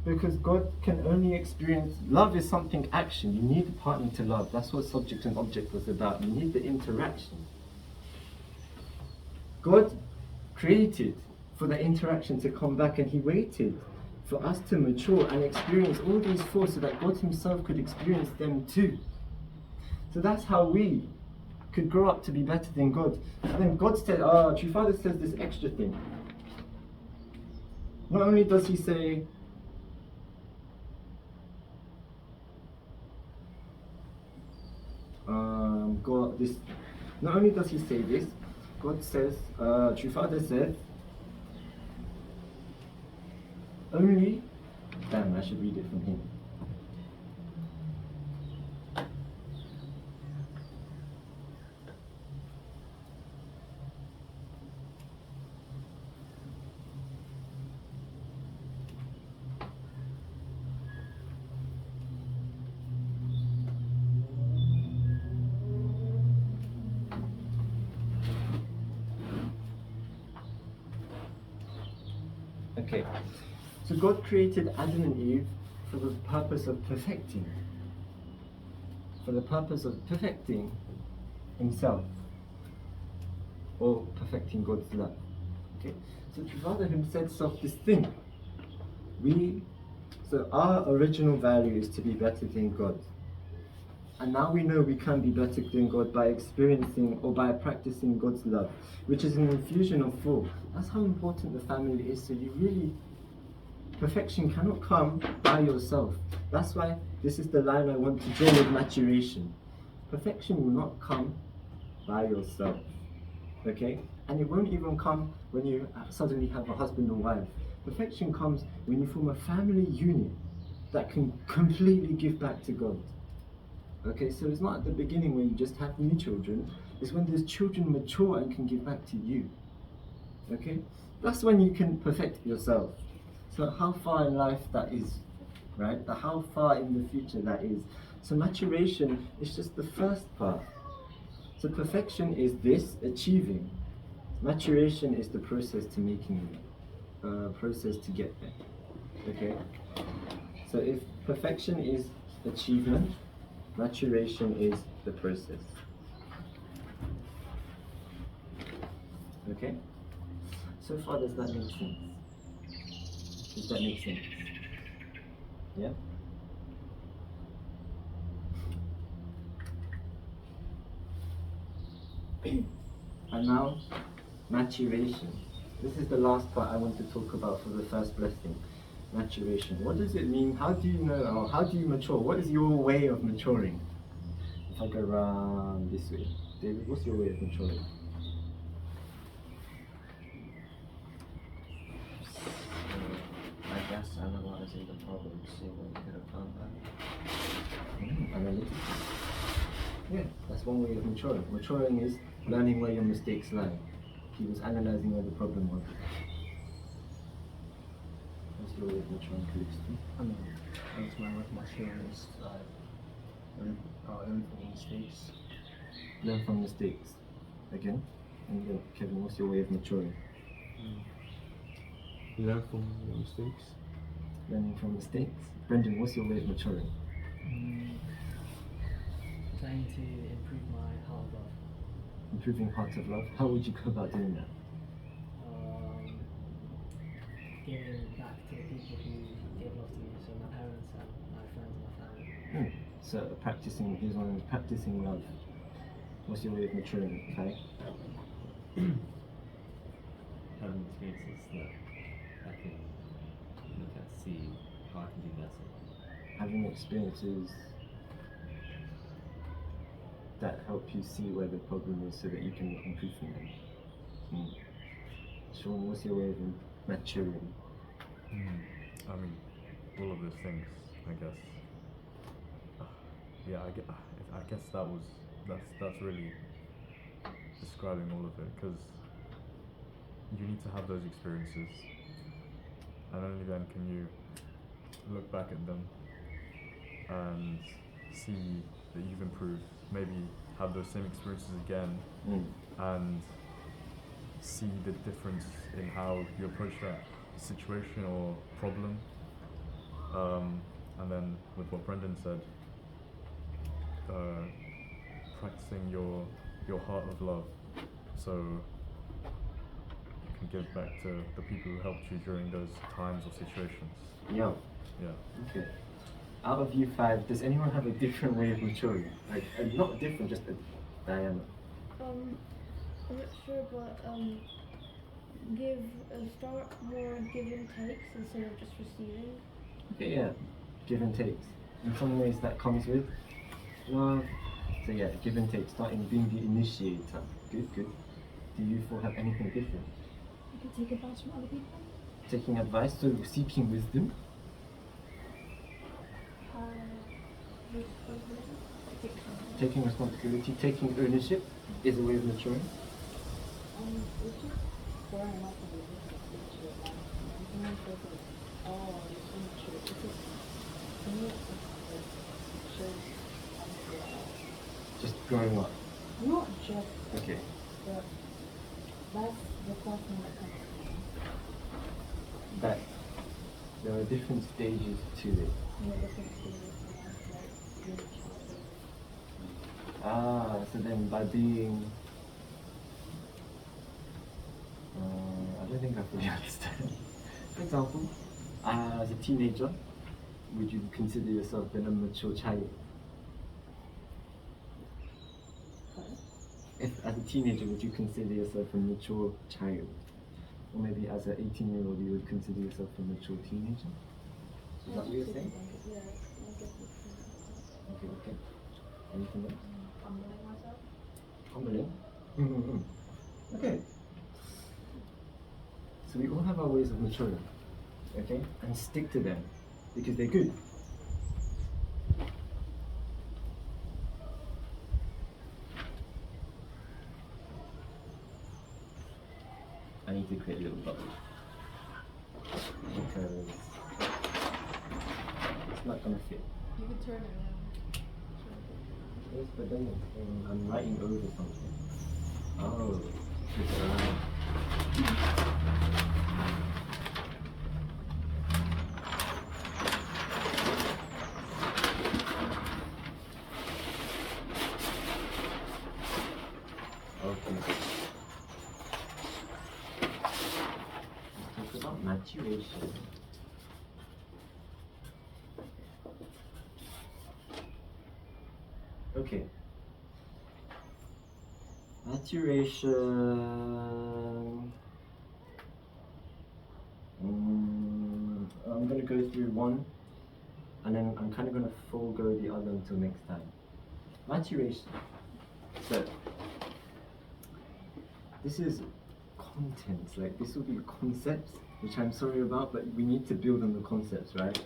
Speaker 2: Because God can only experience, love is something action. You need a partner to love. That's what subject and object was about. You need the interaction. God created for the interaction to come back, and He waited for us to mature and experience all these four so that God Himself could experience them too. So that's how we could grow up to be better than God. And then God said, True Father says this extra thing. Not only does He say, not only does He say this, God says, True Father says, only, damn, I should read it from Him. Okay, so God created Adam and Eve for the purpose of perfecting. For the purpose of perfecting Himself. Or perfecting God's love. Okay, so the Father Himself said this thing. So our original value is to be better than God. And now we know we can be better than God by experiencing or by practicing God's love, which is an infusion of four. That's how important the family is. So you really, perfection cannot come by yourself. That's why this is the line I want to draw with maturation. Perfection will not come by yourself. Okay? And it won't even come when you suddenly have a husband or wife. Perfection comes when you form a family unit that can completely give back to God. Okay, so it's not at the beginning when you just have new children. It's when those children mature and can give back to you. Okay? That's when you can perfect yourself. So how far in life that is, right? How far in the future that is. So maturation is just the first part. So perfection is this, achieving. Maturation is the process to making it. Process to get there. Okay? So if perfection is achievement, maturation is the process. Okay? So far, does that make sense? Does that make sense? Yeah? And now, maturation. This is the last part I want to talk about for the first blessing. Maturation. What does it mean? How do you know, or how do you mature? What is your way of maturing? If I go around this way. David, what's your way of maturing?
Speaker 5: I guess analyzing the problem, seeing what you could have done better.
Speaker 2: Analytical. Yeah, that's one way of maturing. Maturing is learning where your mistakes lie. He was analyzing where the problem was. What's your way of maturing, Calixto?
Speaker 6: I mean, that's my work, maturing is learn from mistakes.
Speaker 2: Learn from mistakes. Again? And then, Kevin, what's your way of maturing?
Speaker 5: Learn from your mistakes.
Speaker 2: Learning from mistakes. Brendan, what's your way of maturing?
Speaker 6: Trying to improve my heart love.
Speaker 2: improving heart of love, how would you go about doing that?
Speaker 6: Giving back to the people who gave love to me, so my parents and my friends and my family.
Speaker 2: So practicing, here's one, practicing love. What's your way of maturing, okay?
Speaker 5: Having experiences that I can look at, see how I can do better.
Speaker 2: Having experiences that help you see where the problem is so that you can improve from them. Sean, what's your way of maturing?
Speaker 7: I mean, all of those things, I guess. Yeah, I guess that's really describing all of it, because you need to have those experiences, and only then can you look back at them and see that you've improved. Maybe have those same experiences again and see the difference in how you approach that situation or problem. And then with what Brendan said, practicing your heart of love, so you can give back to the people who helped you during those times or situations.
Speaker 2: Yeah. Okay. Out of you five, does anyone have a different way of maturing? Like, not different, just a Diana.
Speaker 3: I'm not sure, but start more give and takes instead of just receiving.
Speaker 2: Okay, yeah. Give and takes. In some ways that comes with love. So yeah, give and take, starting being the initiator. Good. Do you four have anything different?
Speaker 4: You could take advice from other people.
Speaker 2: Taking advice, so seeking wisdom. Taking responsibility, taking ownership is a way of maturing. Just growing up.
Speaker 8: Not just,
Speaker 2: Okay.
Speaker 8: but that's the first thing that comes to mind.
Speaker 2: That there are different stages to it.
Speaker 8: You know, different stages in life, like being a child.
Speaker 2: So then by being I don't think I fully understand. For example, as a teenager, would you consider yourself an immature child? If as a teenager, would you consider yourself a mature child? Or maybe as an 18-year-old, you would consider yourself a mature teenager? Is that what you're saying?
Speaker 8: Yeah, I guess it's
Speaker 2: Okay. Anything else?
Speaker 1: Humbling myself.
Speaker 2: Humbling? Okay. So we all have our ways of maturing, okay? And stick to them, because they're good. I need to create a little bubble, because it's not gonna fit.
Speaker 1: You could turn it around.
Speaker 2: Yes, but then I'm writing over something. Oh, it's around. Okay. Let's talk about maturation. Okay. Maturation. I'm going to go through one, and then I'm kind of going to forego the other until next time. Maturation. So, this is content, like this will be concepts, which I'm sorry about, but we need to build on the concepts, right?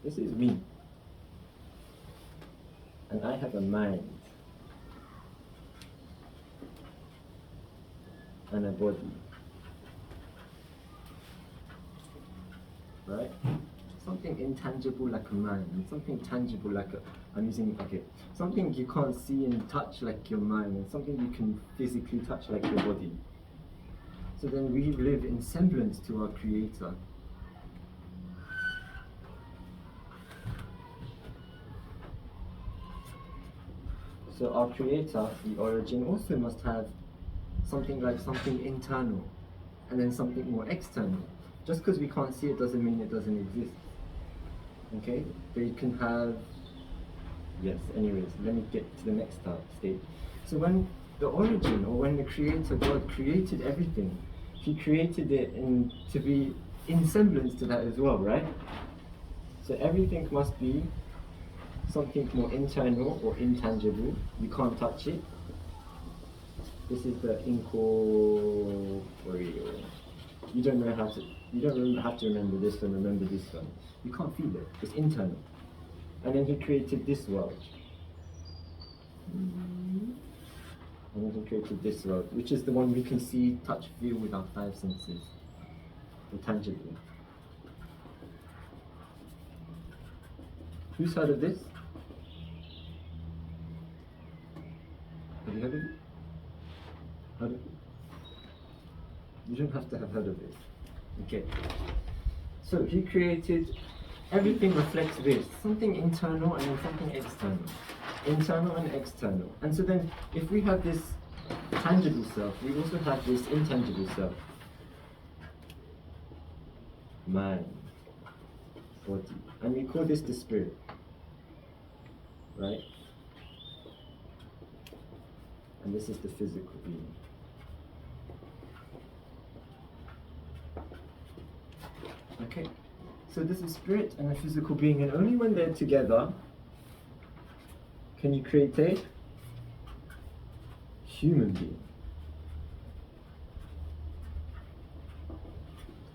Speaker 2: This is me. And I have a mind. And a body. Right? Something intangible like a mind, and something tangible like something you can't see and touch like your mind, and something you can physically touch like your body. So then we live in semblance to our Creator. So our creator, the origin, also must have something like something internal and then something more external. Just because we can't see it doesn't mean it doesn't exist. Okay? But you can have, yes, anyways, let me get to the next state. So when the origin, or when the creator, God, created everything, he created it to be in semblance to that as well, right? So everything must be something more internal or intangible. You can't touch it. This is the incorporeal. You don't have to remember this one, remember this one. You can't feel it. It's internal. And then he created this world. And then he created this world, which is the one we can see, touch, feel with our five senses, or tangibly. Who's heard of this? Have you heard of it? Heard of it? You don't have to have heard of it. Okay. So he created, everything reflects this, something internal and then something external. Internal and external. And so then, if we have this tangible self, we also have this intangible self. Mind, body. And we call this the spirit. Right? And this is the physical being. Okay? So there's a spirit and a physical being, and only when they're together can you create a human being.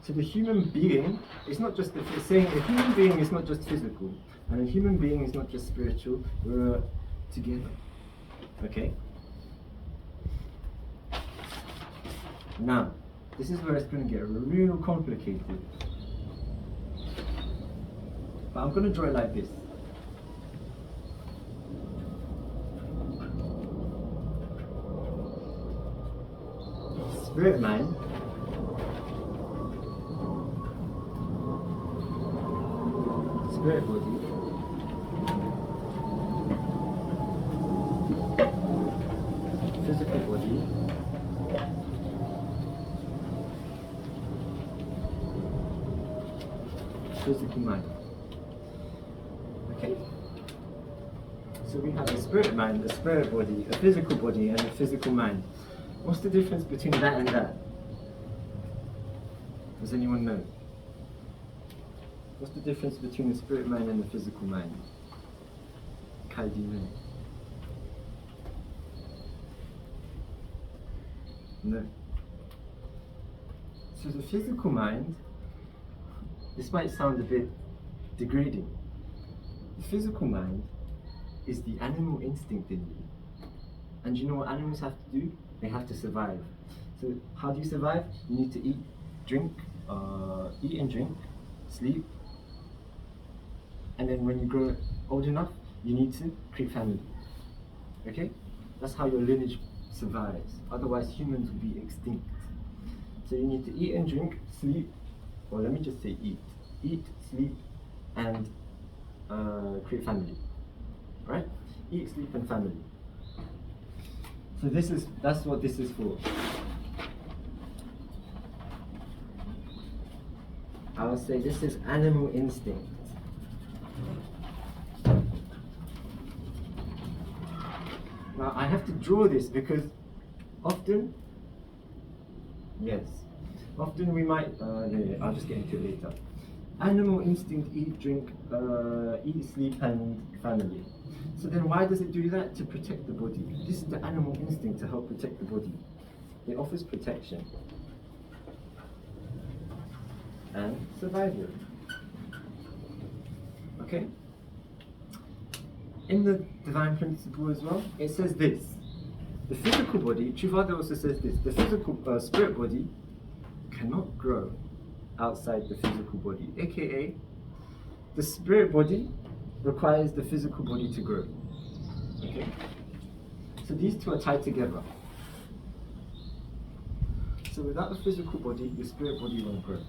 Speaker 2: So the human being is not just saying a human being is not just physical, and a human being is not just spiritual. We're together. Okay? Now, this is where it's going to get real complicated. But I'm going to draw it like this. Spirit mind spirit body physical body physical mind. Okay? So we have a spirit mind, a spirit body, a physical body, and a physical mind. What's the difference between that and that? Does anyone know? What's the difference between the spirit mind and the physical mind? Kai, do you know? No. So the physical mind, this might sound a bit degrading. The physical mind is the animal instinct in you. And you know what animals have to do? They have to survive. So how do you survive? You need to eat, drink, eat and drink, sleep, and then when you grow old enough, you need to create family. Okay? That's how your lineage survives. Otherwise humans will be extinct. So you need to eat and drink, sleep, or let me just say eat. Eat, sleep, and create family. Right? Eat, sleep, and family. So that's what this is for. I would say this is animal instinct. Now I have to draw this because often we might, I'll just get into it later. Animal instinct, eat, drink, eat, sleep, and family. So then why does it do that? To protect the body. This is the animal instinct to help protect the body. It offers protection and survival. Okay? In the divine principle as well, it says this. The physical body, Trivada also says this, the physical spirit body cannot grow outside the physical body, aka the spirit body requires the physical body to grow. Okay? So these two are tied together. So without the physical body, your spirit body won't grow.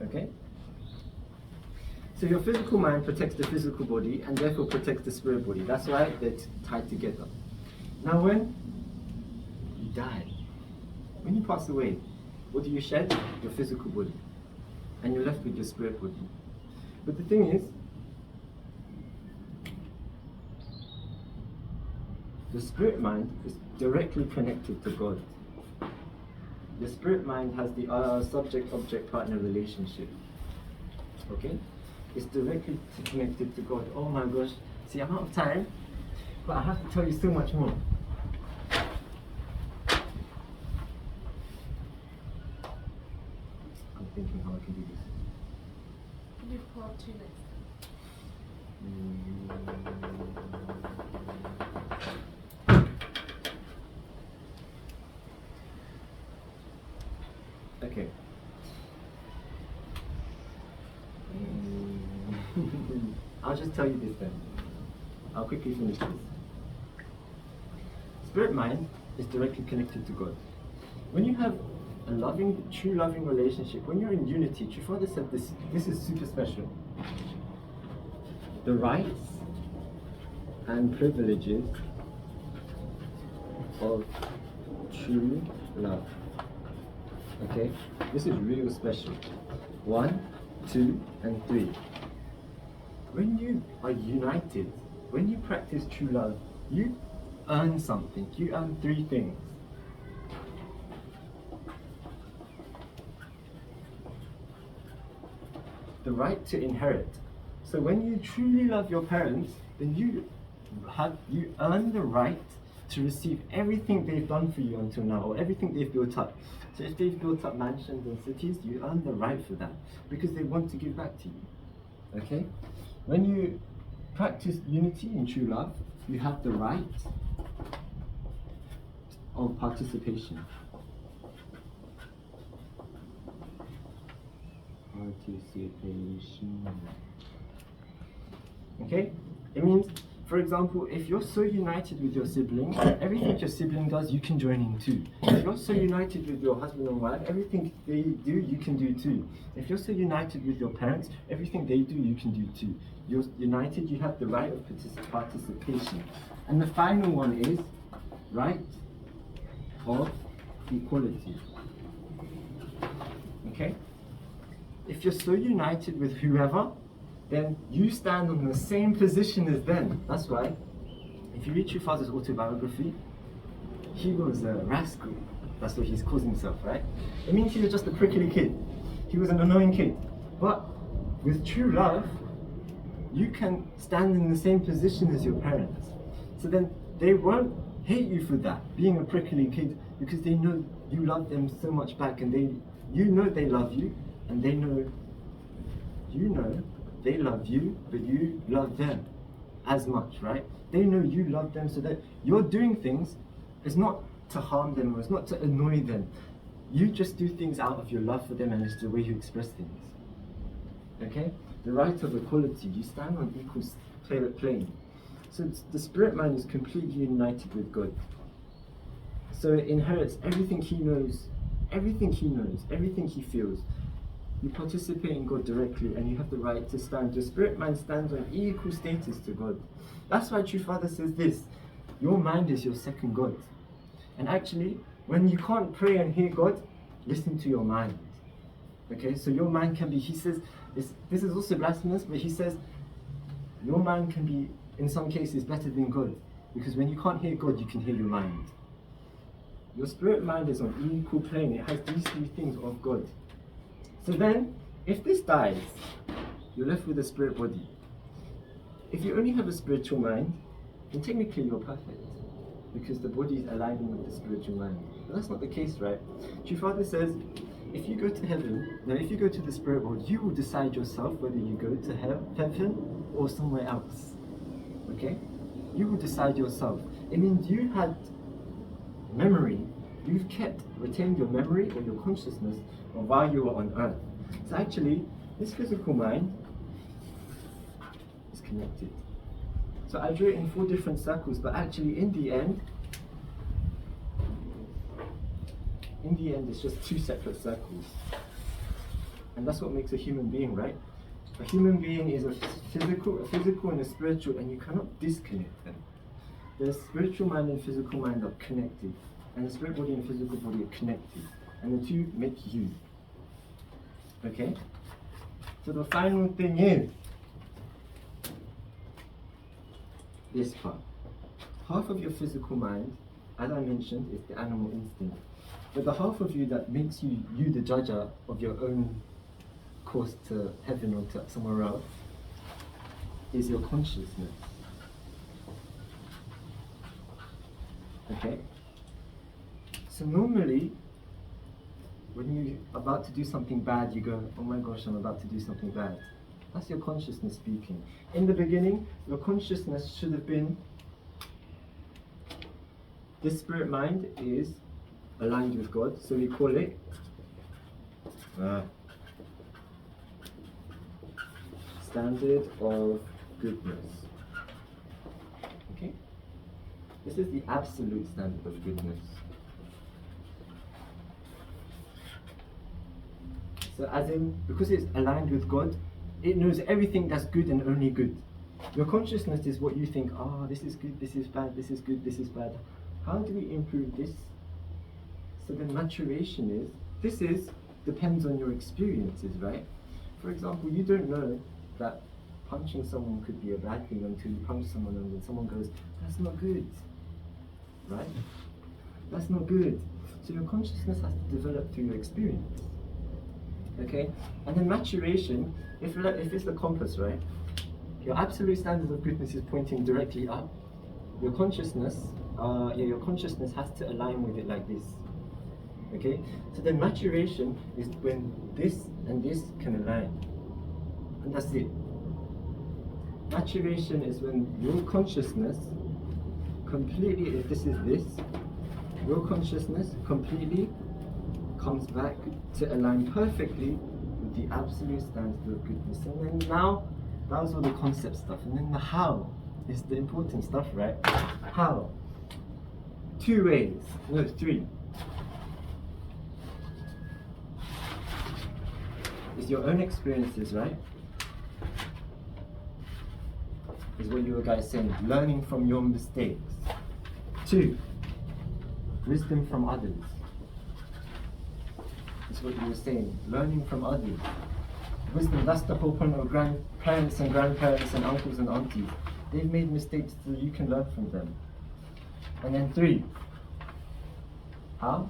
Speaker 2: Okay? So your physical mind protects the physical body and therefore protects the spirit body. That's why they're tied together. Now when you die, when you pass away, what do you shed? Your physical body. And you're left with your spirit body. But the thing is, the spirit mind is directly connected to God. The spirit mind has the subject-object-partner relationship. Okay? It's directly connected to God. Oh my gosh. See, I'm out of time, but I have to tell you so much more. I'm thinking how I can do this.
Speaker 1: You part 2 next.
Speaker 2: Okay. I'll just tell you this then. I'll quickly finish this. Spirit mind is directly connected to God. When you have a loving, true loving relationship, when you're in unity, True Father said this is super special. The rights and privileges of true love. Okay? This is real special. 1, 2, and 3. When you are united, when you practice true love, you earn something. You earn 3 things. The right to inherit. So when you truly love your parents, then you earn the right to receive everything they've done for you until now, or everything they've built up. So if they've built up mansions and cities, you earn the right for that, because they want to give back to you. Okay? When you practice unity in true love, you have the right of participation. Okay? It means, for example, if you're so united with your sibling, everything your sibling does, you can join in too. If you're so united with your husband and wife, everything they do, you can do too. If you're so united with your parents, everything they do, you can do too. You're united, you have the right of participation. And the final one is right of equality. Okay? If you're so united with whoever, then you stand on the same position as them. That's why, if you read True Father's autobiography, he was a rascal. That's what he calls himself, right? It means he was just a prickly kid. He was an annoying kid. But with true love, you can stand in the same position as your parents. So then they won't hate you for that, being a prickly kid, because they know you love them so much back, and you know they love you, and they know they love you, but you love them as much, right? They know you love them, so that you're doing things is not to harm them, or it's not to annoy them. You just do things out of your love for them, and it's the way you express things. Okay? The right of equality, you stand on equal plane. So the spirit mind is completely united with God. So it inherits everything he knows, everything he feels. You participate in God directly, and you have the right to stand. Your spirit mind stands on equal status to God. That's why True Father says this: your mind is your second God. And actually, when you can't pray and hear God, listen to your mind. Okay, so your mind can be, he says, this is also blasphemous, but he says, your mind can be, in some cases, better than God. Because when you can't hear God, you can hear your mind. Your spirit mind is on equal plane. It has these 3 things of God. So then, if this dies, you're left with a spirit body. If you only have a spiritual mind, then technically you're perfect, because the body is aligning with the spiritual mind. But that's not the case, right? True Father says, if you go to heaven, now if you go to the spirit world, you will decide yourself whether you go to heaven or somewhere else. Okay? You will decide yourself. It means you had memory, you've retained your memory or your consciousness of while you were on earth. So actually, this physical mind is connected. So I drew it in 4 different circles, but actually in the end, it's just 2 separate circles. And that's what makes a human being, right? A human being is a physical and a spiritual, and you cannot disconnect them. the spiritual mind and physical mind are connected, and the spirit body and physical body are connected, and the two make you. Okay? So the final thing is this part. Half of your physical mind, as I mentioned, is the animal instinct. But the half of you that makes you the judger of your own course to heaven or to somewhere else is your consciousness. Okay? So normally, when you're about to do something bad, you go, oh my gosh, I'm about to do something bad. That's your consciousness speaking. In the beginning, your consciousness should have been, this spirit mind is aligned with God, so we call it standard of goodness. Okay? This is the absolute standard of goodness. So as in, because it's aligned with God, it knows everything that's good and only good. Your consciousness is what you think, this is good, this is bad, this is good, this is bad. How do we improve this? So the maturation depends on your experiences, right? For example, you don't know that punching someone could be a bad thing until you punch someone and then someone goes, that's not good, right? That's not good. So your consciousness has to develop through your experience. Okay? And then maturation, if it's the compass, right? Your absolute standard of goodness is pointing directly up. Your consciousness has to align with it like this. Okay? So then maturation is when this and this can align. And that's it. Maturation is when your consciousness completely, if this is this, your consciousness completely comes back to align perfectly with the absolute standard of goodness. And then now, that was all the concept stuff. And then the how is the important stuff, right? How? 2 ways. No, 3. It's your own experiences, right? Is what you were guys saying. Learning from your mistakes. 2. Wisdom from others. That's what you were saying. Learning from others. Wisdom, that's the whole point of grandparents and grandparents and uncles and aunties. They've made mistakes so you can learn from them. And then 3. How?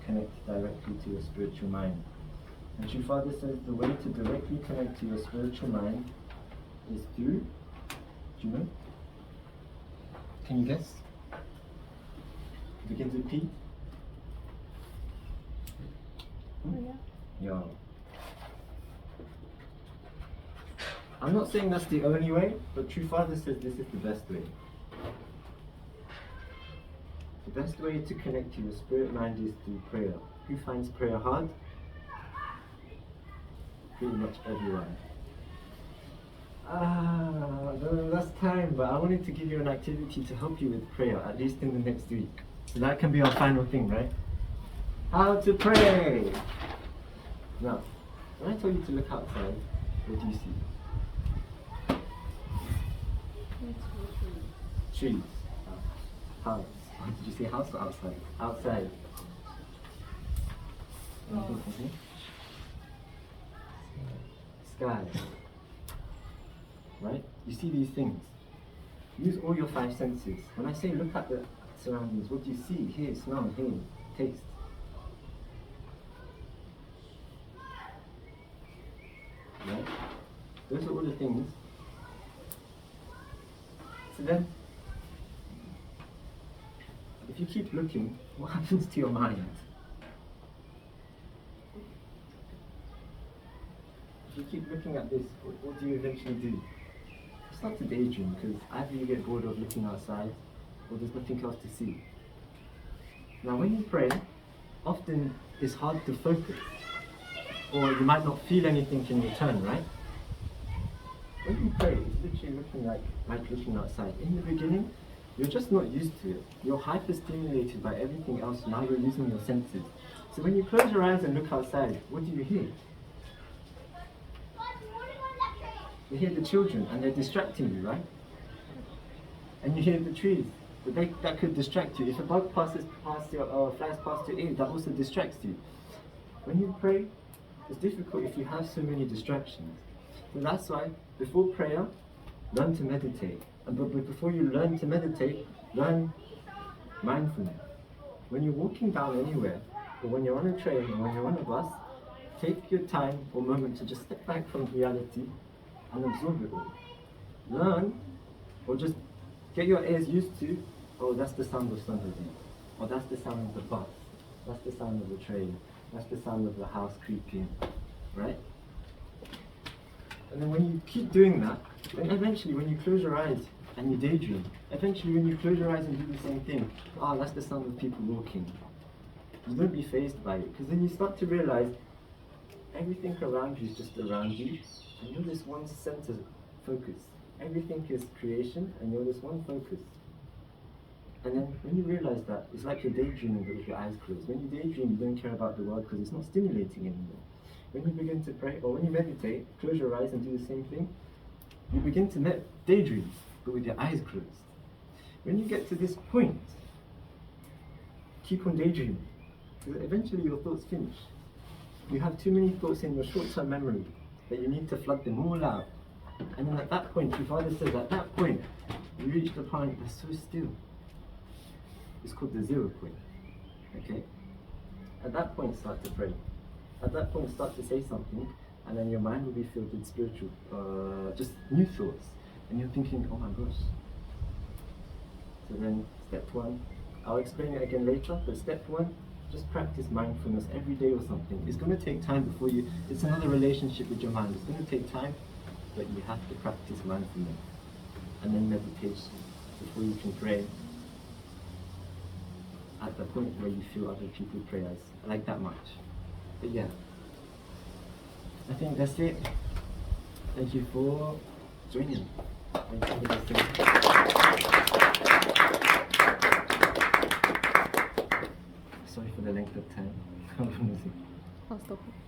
Speaker 2: Connect directly to your spiritual mind. And True Father says the way to directly connect to your spiritual mind is through, do you know? Can you guess? Begins with P? Yeah. I'm not saying that's the only way, but True Father says this is the best way. The best way to connect to your spirit mind is through prayer. Who finds prayer hard? Pretty much everyone. That's time, but I wanted to give you an activity to help you with prayer, at least in the next week. So that can be our final thing, right? How to pray! Now, when I told you to look outside, what do you see? Trees. House. Did you say house or outside? Outside. Sky. Right? You see these things. Use all your 5 senses. When I say look at the surroundings, what do you see? Hear, smell, hear, taste. Right? Those are all the things. So then, if you keep looking, what happens to your mind? If you keep looking at this, what do you eventually do? You start to daydream, because either you get bored of looking outside, or there's nothing else to see. Now when you pray, often it's hard to focus, or you might not feel anything in return, right? When you pray, it's literally looking like looking outside. In the beginning, you're just not used to it. You're hyper-stimulated by everything else, now you're using your senses. So when you close your eyes and look outside, what do you hear? You hear the children and they're distracting you, right? And you hear the trees, but that could distract you. If a bug passes past you or flies past your ear, that also distracts you. When you pray, it's difficult if you have so many distractions. So that's why before prayer, learn to meditate. But before you learn to meditate, learn mindfulness. When you're walking down anywhere, or when you're on a train, or when you're on a bus, take your time or moment to just step back from reality and absorb it all. Learn, or just get your ears used to, oh, that's the sound of somebody, or that's the sound of the bus, that's the sound of the train, that's the sound of the house creaking, right? And then when you keep doing that, then eventually when you close your eyes and you daydream, eventually when you close your eyes and do the same thing, ah, that's the sound of people walking. You don't be fazed by it, because then you start to realize everything around you is just around you, and you're this one center focus. Everything is creation, and you're this one focus. And then when you realize that, it's like you're daydreaming but with your eyes closed. When you daydream, you don't care about the world because it's not stimulating anymore. When you begin to pray, or when you meditate, close your eyes and do the same thing, you begin to daydream, but with your eyes closed. When you get to this point, keep on daydreaming, because eventually your thoughts finish. You have too many thoughts in your short-term memory that you need to flood them all out. And then at that point, your father says, at that point, you reach the point that's so still. It's called the 0 point. Okay? At that point, start to pray. At that point, start to say something, and then your mind will be filled with spiritual, just new thoughts. And you're thinking, oh my gosh. So then, step 1, I'll explain it again later, but step 1, just practice mindfulness every day or something. It's going to take time before it's another relationship with your mind. It's going to take time, but you have to practice mindfulness. And then meditation, before you can pray at the point where you feel other people pray like that much. But yeah, I think that's it. Thank you for joining. Thank you for listening. Sorry for the length of time.
Speaker 4: I'll stop it.